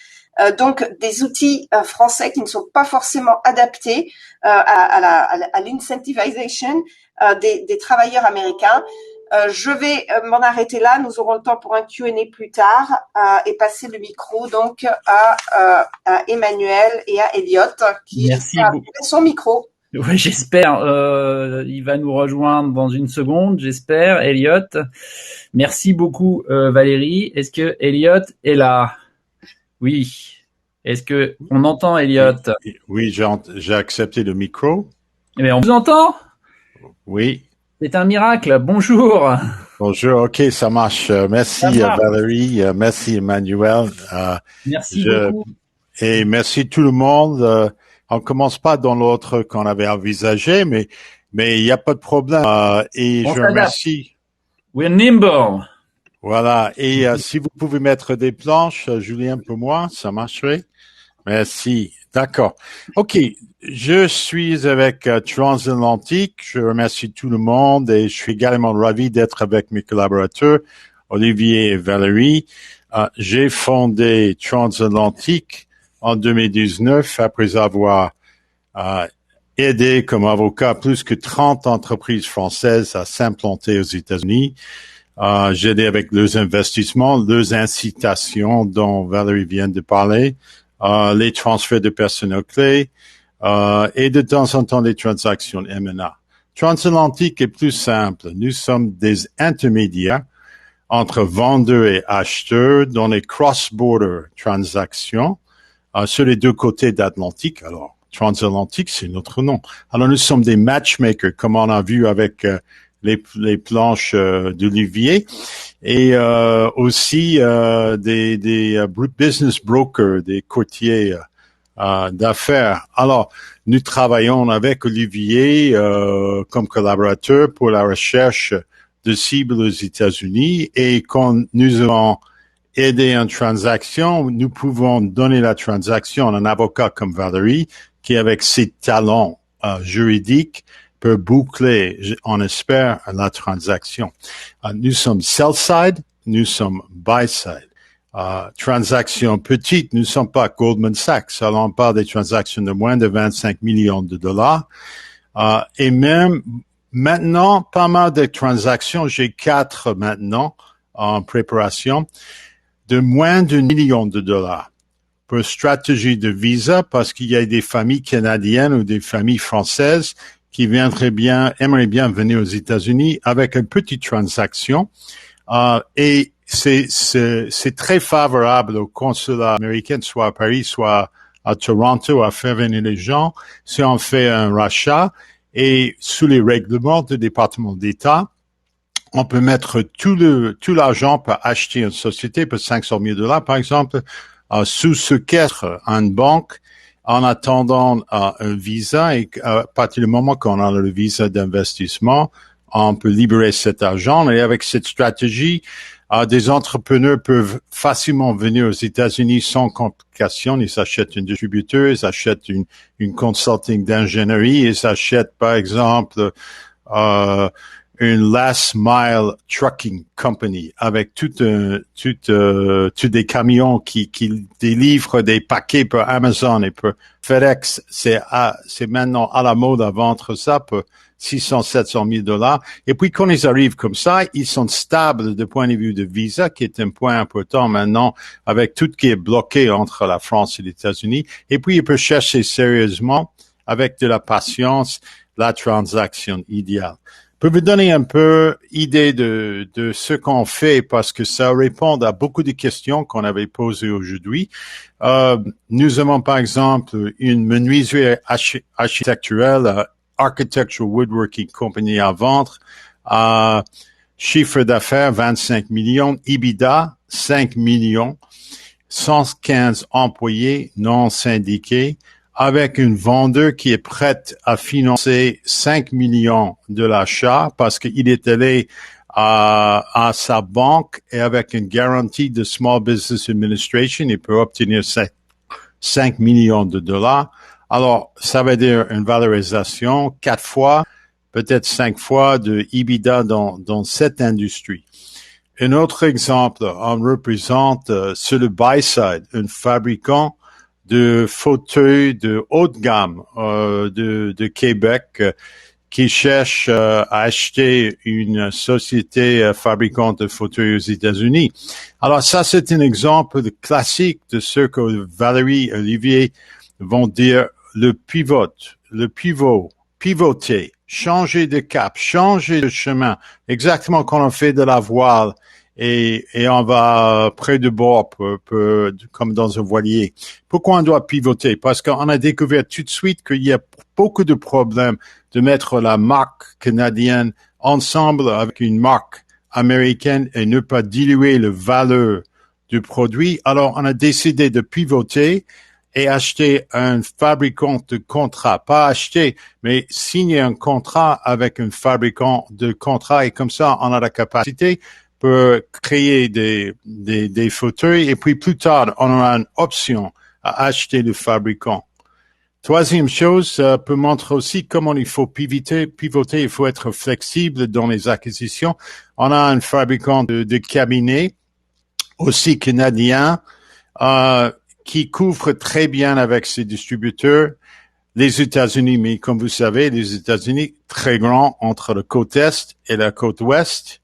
Donc, des outils français qui ne sont pas forcément adaptés à l'incentivization des travailleurs américains. Je vais m'en arrêter là. Nous aurons le temps pour un Q&A plus tard et passer le micro donc à Emmanuel et à Elliot qui a son micro. Oui, j'espère. Il va nous rejoindre dans une seconde, j'espère. Elliot, merci beaucoup Valérie. Est-ce que Elliot est là? Oui. Est-ce que on entend Elliot? Oui, j'ai accepté le micro. Eh bien, on vous entend? Oui. C'est un miracle. Bonjour. Bonjour. OK, ça marche. Merci Valérie. Merci Emmanuel. Merci beaucoup. Et merci tout le monde. On commence pas dans l'ordre qu'on avait envisagé, mais il n'y a pas de problème. Et je remercie. We're nimble. Voilà. Et si vous pouvez mettre des planches, Julien, pour moi, ça marcherait. Merci. D'accord. OK. Je suis avec Transatlantique. Je remercie tout le monde et je suis également ravi d'être avec mes collaborateurs, Olivier et Valérie. J'ai fondé Transatlantique en 2019 après avoir aidé comme avocat plus que 30 entreprises françaises à s'implanter aux États-Unis. J'ai aidé avec leurs investissements, leurs incitations dont Valérie vient de parler, les transferts de personnel clés, et de temps en temps les transactions M&A. Transatlantique est plus simple. Nous sommes des intermédiaires entre vendeurs et acheteurs dans les cross-border transactions sur les deux côtés d'Atlantique. Alors, Transatlantique, c'est notre nom. Alors, nous sommes des matchmakers, comme on a vu avec les planches d'Olivier, et aussi des business brokers, des courtiers d'affaires. Alors, nous travaillons avec Olivier comme collaborateur pour la recherche de cibles aux États-Unis, et quand nous avons aidé une transaction, nous pouvons donner la transaction à un avocat comme Valérie qui, avec ses talents juridiques, peut boucler, on espère, la transaction. Nous sommes sell-side, nous sommes buy-side. Transactions petites, nous ne sommes pas Goldman Sachs. Alors, on parle des transactions de moins de 25 millions de dollars. Et même maintenant, pas mal de transactions, j'ai 4 maintenant en préparation, de moins de 1 million de dollars. Pour stratégie de visa, parce qu'il y a des familles canadiennes ou des familles françaises qui aimeraient bien venir aux États-Unis avec une petite transaction. Et c'est très favorable au consulat américain, soit à Paris, soit à Toronto, à faire venir les gens. Si on fait un rachat et sous les règlements du département d'État, on peut mettre tout l'argent pour acheter une société pour 500 000 dollars, par exemple, sous séquestre à une banque en attendant un visa, et à partir du moment qu'on a le visa d'investissement, on peut libérer cet argent. Et avec cette stratégie, des entrepreneurs peuvent facilement venir aux États-Unis sans complication. Ils achètent une distributeur, ils achètent une consulting d'ingénierie, ils achètent par exemple une last mile trucking company avec tout des camions qui délivrent des paquets pour Amazon et pour FedEx. C'est maintenant à la mode à vendre ça pour 600, 700 000 dollars. Et puis, quand ils arrivent comme ça, ils sont stables du point de vue de visa, qui est un point important maintenant avec tout qui est bloqué entre la France et les États-Unis. Et puis, ils peuvent chercher sérieusement, avec de la patience, la transaction idéale. Je peux vous donner un peu idée de ce qu'on fait parce que ça répond à beaucoup de questions qu'on avait posées aujourd'hui. Nous avons par exemple une menuiserie architecturale, Architectural Woodworking Company à vendre, chiffre d'affaires 25 millions, EBITDA 5 millions, 115 employés non syndiqués, avec une vendeur qui est prête à financer 5 millions de l'achat parce qu'il est allé à sa banque et avec une garantie de Small Business Administration, il peut obtenir 5 millions de dollars. Alors, ça veut dire une valorisation 4 fois, peut-être 5 fois de EBITDA dans cette industrie. Un autre exemple, on représente sur le buy side, un fabricant de fauteuils de haute gamme de Québec qui cherche à acheter une société fabricante de fauteuils aux États-Unis. Alors ça, c'est un exemple classique de ce que Valérie et Olivier vont dire le pivoter, changer de cap, changer de chemin, exactement quand on fait de la voile et on va près de bord comme dans un voilier. Pourquoi on doit pivoter? Parce qu'on a découvert tout de suite qu'il y a beaucoup de problèmes de mettre la marque canadienne ensemble avec une marque américaine et ne pas diluer la valeur du produit. Alors, on a décidé de pivoter et acheter un fabricant de contrat. Pas acheter, mais signer un contrat avec un fabricant de contrat. Et comme ça, on a la capacité pour créer des fauteuils. Et puis plus tard, on aura une option à acheter le fabricant. Troisième chose, peut montrer aussi comment il faut pivoter, il faut être flexible dans les acquisitions. On a un fabricant de cabinets, aussi canadien, qui couvre très bien avec ses distributeurs les États-Unis. Mais comme vous savez, les États-Unis, très grand entre la côte Est et la côte Ouest.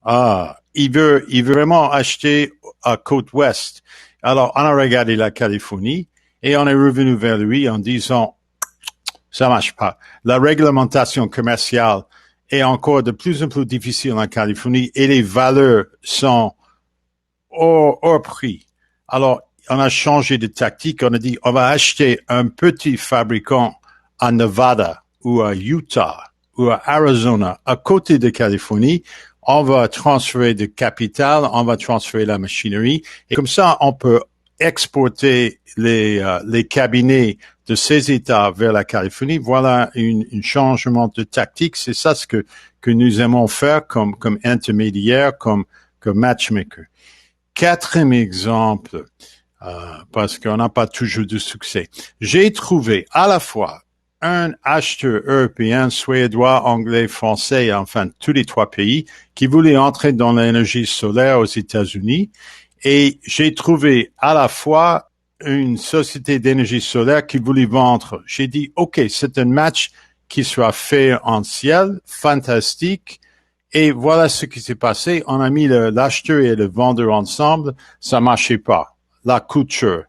Il veut vraiment acheter à côte Ouest. Alors, on a regardé la Californie et on est revenu vers lui en disant, ça marche pas. La réglementation commerciale est encore de plus en plus difficile en Californie et les valeurs sont hors prix. Alors, on a changé de tactique. On a dit, on va acheter un petit fabricant à Nevada ou à Utah ou à Arizona, à côté de Californie. On va transférer de capital, on va transférer la machinerie. Et comme ça, on peut exporter les cabinets de ces États vers la Californie. Voilà un changement de tactique. C'est ça ce que nous aimons faire comme intermédiaire, comme matchmaker. Quatrième exemple, parce qu'on n'a pas toujours de succès. J'ai trouvé à la fois un acheteur européen, suédois, anglais, français, enfin tous les 3 pays, qui voulait entrer dans l'énergie solaire aux États-Unis. Et j'ai trouvé à la fois une société d'énergie solaire qui voulait vendre. J'ai dit, OK, c'est un match qui sera fait en ciel, fantastique. Et voilà ce qui s'est passé. On a mis l'acheteur et le vendeur ensemble. Ça marchait pas. La couture,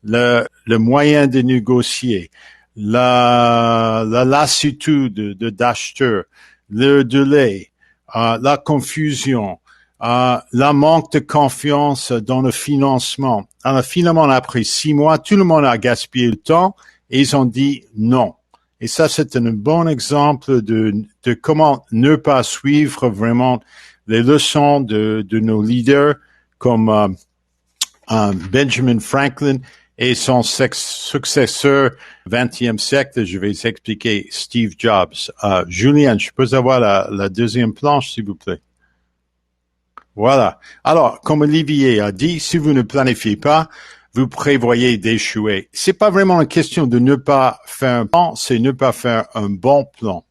le moyen de négocier, la lassitude d'acheteur, le délai, la confusion, la manque de confiance dans le financement. Alors finalement, après 6 mois, tout le monde a gaspillé le temps et ils ont dit non. Et ça, c'est un bon exemple de comment ne pas suivre vraiment les leçons de nos leaders comme Benjamin Franklin et son successeur 20e siècle, je vais expliquer, Steve Jobs. Julien, je peux avoir la deuxième planche, s'il vous plaît? Voilà. Alors, comme Olivier a dit, si vous ne planifiez pas, vous prévoyez d'échouer. C'est pas vraiment une question de ne pas faire un plan, c'est ne pas faire un bon plan.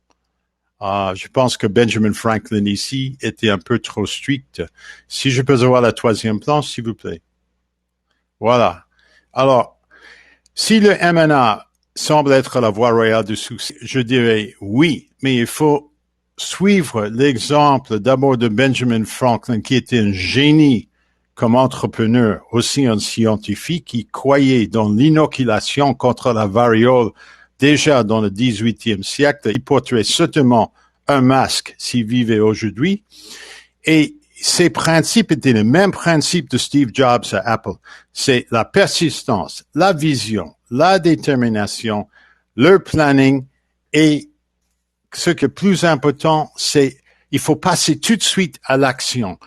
Je pense que Benjamin Franklin ici était un peu trop strict. Si je peux avoir la 3e planche, s'il vous plaît. Voilà. Alors, si le M&A semble être la voie royale du succès, je dirais oui, mais il faut suivre l'exemple d'abord de Benjamin Franklin, qui était un génie comme entrepreneur, aussi un scientifique qui croyait dans l'inoculation contre la variole déjà dans le 18e siècle. Il porterait certainement un masque s'il vivait aujourd'hui. Et ces principes étaient les mêmes principes de Steve Jobs à Apple. C'est la persistance, la vision, la détermination, le planning et ce qui est plus important, c'est il faut passer tout de suite à l'action.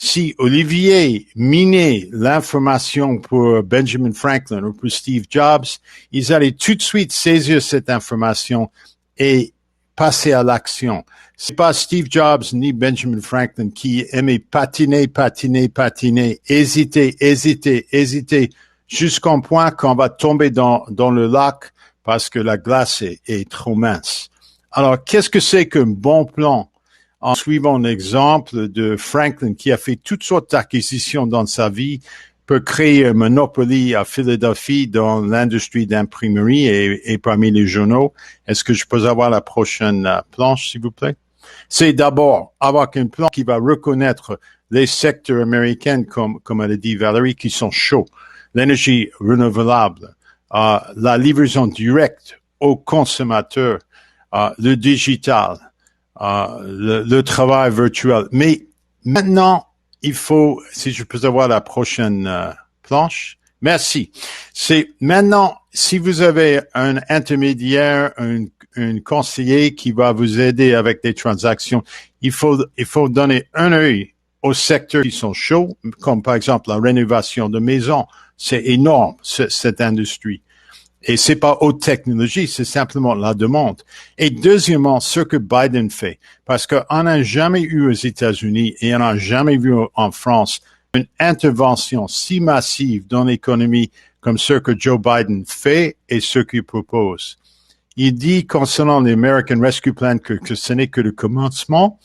Si Olivier minait l'information pour Benjamin Franklin ou pour Steve Jobs, ils allaient tout de suite saisir cette information et passer à l'action. C'est pas Steve Jobs ni Benjamin Franklin qui aimait patiner, hésiter, jusqu'au point qu'on va tomber dans le lac parce que la glace est trop mince. Alors, qu'est-ce que c'est qu'un bon plan? En suivant l'exemple de Franklin, qui a fait toutes sortes d'acquisitions dans sa vie, peut créer un monopoly à Philadelphie dans l'industrie d'imprimerie et parmi les journaux. Est-ce que je peux avoir la prochaine planche, s'il vous plaît? C'est d'abord avoir un plan qui va reconnaître les secteurs américains, comme elle a dit Valérie, qui sont chauds. L'énergie renouvelable, la livraison directe aux consommateurs, le digital, le travail virtuel. Mais maintenant, il faut, si je peux avoir la prochaine planche. Merci. C'est maintenant, si vous avez un intermédiaire, un conseiller qui va vous aider avec des transactions, il faut donner un œil aux secteurs qui sont chauds, comme par exemple la rénovation de maisons. C'est énorme, cette industrie. Et c'est pas haute technologie, c'est simplement la demande. Et deuxièmement, ce que Biden fait, parce qu'on n'a jamais eu aux États-Unis et on n'a jamais vu en France une intervention si massive dans l'économie comme ce que Joe Biden fait et ce qu'il propose. Il dit concernant l'American Rescue Plan que ce n'est que le commencement.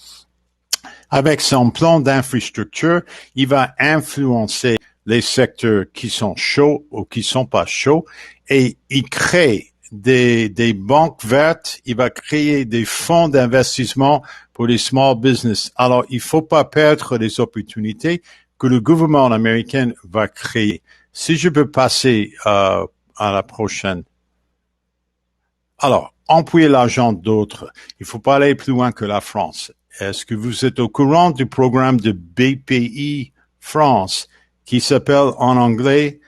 Avec son plan d'infrastructure, il va influencer les secteurs qui sont chauds ou qui sont pas chauds et il crée des banques vertes, il va créer des fonds d'investissement pour les small business. Alors, il faut pas perdre les opportunités que le gouvernement américain va créer. Si je peux passer à la prochaine. Alors, employer l'argent d'autres. Il faut pas aller plus loin que la France. Est-ce que vous êtes au courant du programme de BPI France qui s'appelle en anglais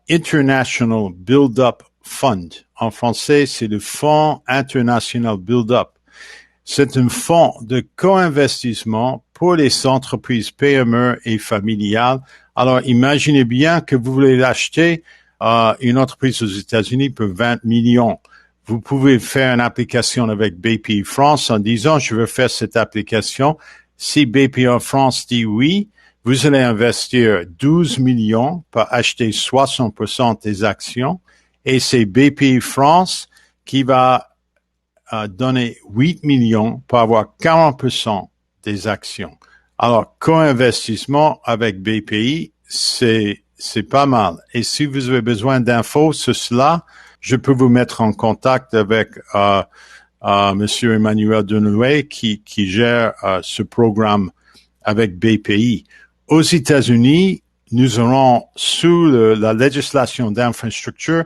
International Build-Up Fund. En français, c'est le Fonds International Build-Up. C'est un fonds de co-investissement pour les entreprises PME et familiales. Alors, imaginez bien que vous voulez acheter une entreprise aux États-Unis pour 20 millions. Vous pouvez faire une application avec BPI France en disant, je veux faire cette application. Si BPI France dit oui, vous allez investir 12 millions pour acheter 60% des actions et c'est BPI France qui va donner 8 millions pour avoir 40% des actions. Alors, co-investissement avec BPI, c'est pas mal. Et si vous avez besoin d'infos sur cela, je peux vous mettre en contact avec Monsieur Emmanuel Denouet qui gère ce programme avec BPI. Aux États-Unis, nous aurons sous la législation d'infrastructure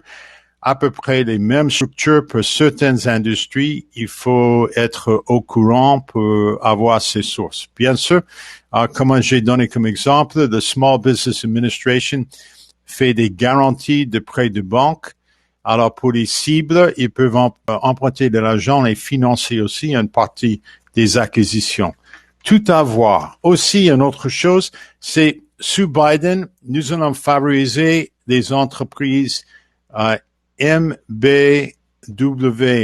à peu près les mêmes structures pour certaines industries. Il faut être au courant pour avoir ces sources. Bien sûr, comme j'ai donné comme exemple, le Small Business Administration fait des garanties de prêts de banque. Alors, pour les cibles, ils peuvent emprunter de l'argent et financer aussi une partie des acquisitions. Tout à voir. Aussi, une autre chose, c'est sous Biden, nous allons favoriser les entreprises MBW,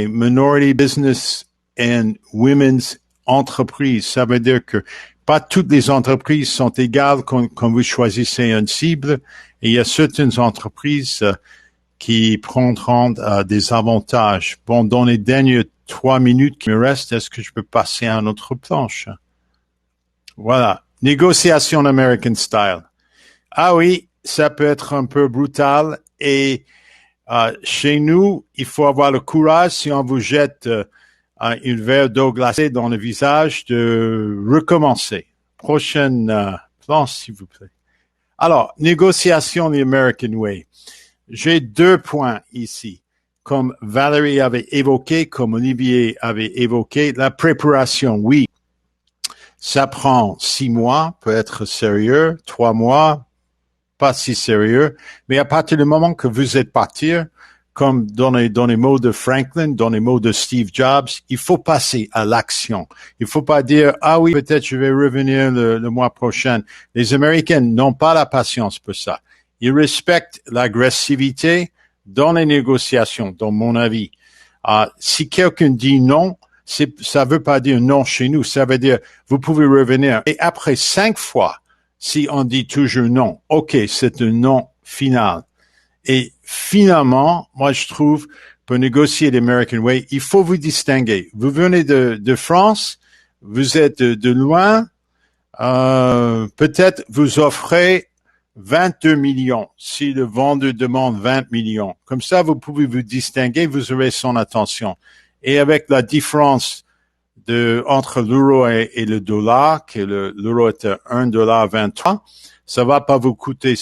Minority Business and Women's Entreprises. Ça veut dire que pas toutes les entreprises sont égales quand vous choisissez une cible. Et il y a certaines entreprises qui prendront des avantages. Bon, dans les dernières 3 minutes qui me restent, est-ce que je peux passer à une autre planche? Voilà. Négociation American Style. Ah oui, ça peut être un peu brutal et chez nous, il faut avoir le courage, si on vous jette une verre d'eau glacée dans le visage, de recommencer. Prochaine planche, s'il vous plaît. Alors, négociation the American Way. J'ai 2 points ici. Comme Valérie avait évoqué, comme Olivier avait évoqué, la préparation, oui. Ça prend 6 mois, peut être sérieux, 3 mois, pas si sérieux, mais à partir du moment que vous êtes parti, comme dans les mots de Franklin, dans les mots de Steve Jobs, il faut passer à l'action. Il faut pas dire, ah oui, peut-être je vais revenir le mois prochain. Les Américains n'ont pas la patience pour ça. Ils respectent l'agressivité dans les négociations, dans mon avis. Si quelqu'un dit non, ça veut pas dire non chez nous. Ça veut dire, vous pouvez revenir. Et après 5 fois, si on dit toujours non, OK, c'est un non final. Et finalement, moi, je trouve, pour négocier l'American Way, il faut vous distinguer. Vous venez de France, vous êtes de loin, peut-être vous offrez 22 millions si le vendeur demande 20 millions. Comme ça, vous pouvez vous distinguer, vous aurez son attention. Et avec la différence entre l'euro et le dollar, que l'euro est à $1,23, ça va pas vous coûter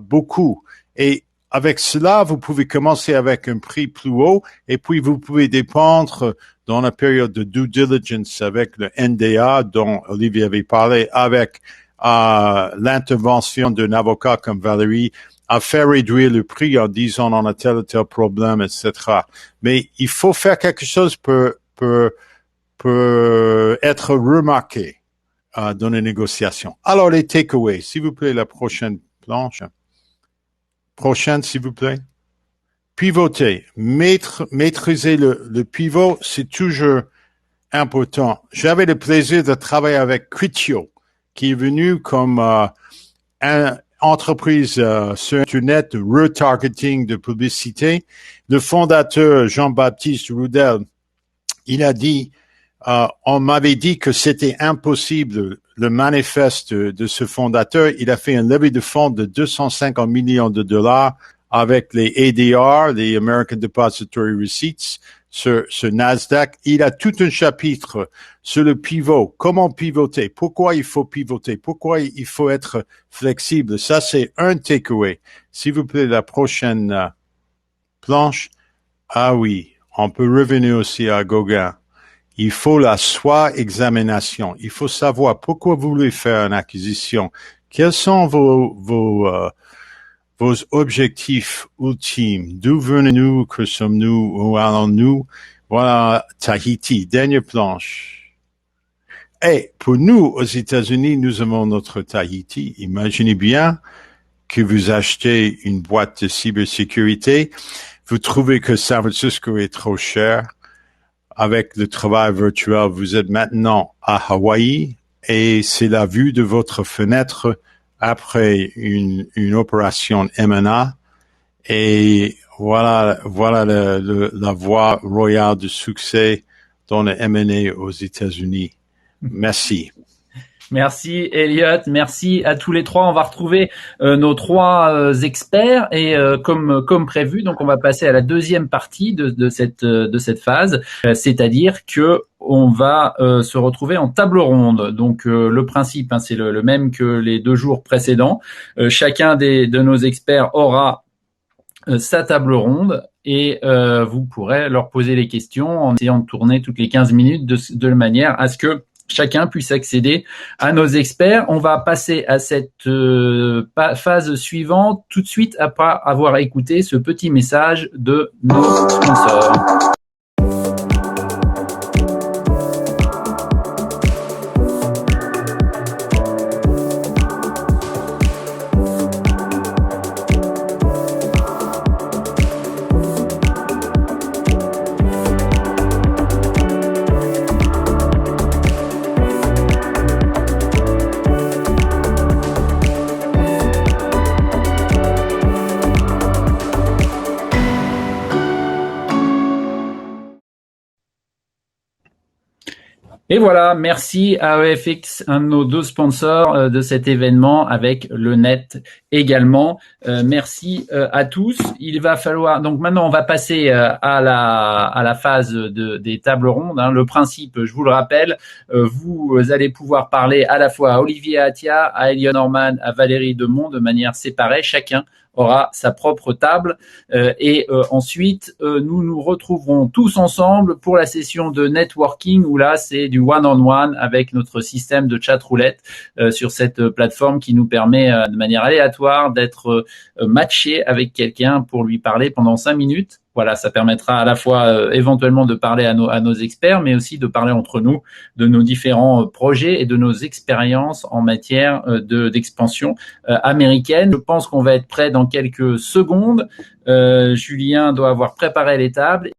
beaucoup. Et avec cela, vous pouvez commencer avec un prix plus haut et puis vous pouvez dépendre dans la période de due diligence avec le NDA dont Olivier avait parlé, avec l'intervention d'un avocat comme Valérie, à faire réduire le prix en disant on a tel ou tel problème, etc. Mais il faut faire quelque chose pour être remarqué dans les négociations. Alors les takeaways, s'il vous plaît, la prochaine planche. Prochaine, s'il vous plaît. Pivoter, maîtriser le pivot, c'est toujours important. J'avais le plaisir de travailler avec Criteo, qui est venu comme une entreprise sur Internet de retargeting de publicité. Le fondateur Jean-Baptiste Roudel, il a dit, on m'avait dit que c'était impossible. Le manifeste de ce fondateur, il a fait un levée de fonds de 250 millions de dollars avec les ADR, les American Depository Receipts, sur Nasdaq. Il a tout un chapitre sur le pivot. Comment pivoter? Pourquoi il faut pivoter? Pourquoi il faut être flexible? Ça, c'est un takeaway. S'il vous plaît, la prochaine planche. Ah oui, on peut revenir aussi à Gauguin. Il faut la soi-examination. Il faut savoir pourquoi vous voulez faire une acquisition. Quels sont vos objectifs ultimes? D'où venez-nous? Que sommes-nous? Où allons-nous? Voilà, Tahiti. Dernière planche. Et pour nous, aux États-Unis, nous avons notre Tahiti. Imaginez bien que vous achetez une boîte de cybersécurité. Vous trouvez que San Francisco est trop cher. Avec le travail virtuel, vous êtes maintenant à Hawaï et c'est la vue de votre fenêtre après une opération M&A et voilà la voie royale du succès dans le M&A aux États-Unis. Merci. Merci Elliot, merci à tous les trois. On va retrouver nos trois experts et comme prévu, donc on va passer à la deuxième partie de cette phase, c'est-à-dire que on va se retrouver en table ronde. Donc le principe, c'est le même que les 2 jours précédents. Chacun de nos experts aura sa table ronde et vous pourrez leur poser les questions en essayant de tourner toutes les 15 minutes de manière à ce que chacun puisse accéder à nos experts. On va passer à cette phase suivante tout de suite après avoir écouté ce petit message de nos sponsors. Et voilà, merci à EFX, un de nos 2 sponsors de cet événement, avec le net également. Merci à tous. Il va falloir, donc maintenant on va passer à la phase des tables rondes. Le principe, je vous le rappelle, vous allez pouvoir parler à la fois à Olivier Attia, à Elion Norman, à Valérie Demont de manière séparée. Chacun aura sa propre table et ensuite nous nous retrouverons tous ensemble pour la session de networking où là c'est du one-on-one avec notre système de chat roulette sur cette plateforme qui nous permet de manière aléatoire d'être matché avec quelqu'un pour lui parler pendant 5 minutes. Voilà, ça permettra à la fois éventuellement de parler à nos experts, mais aussi de parler entre nous de nos différents projets et de nos expériences en matière d'expansion américaine. Je pense qu'on va être prêt dans quelques secondes. Julien doit avoir préparé les tables.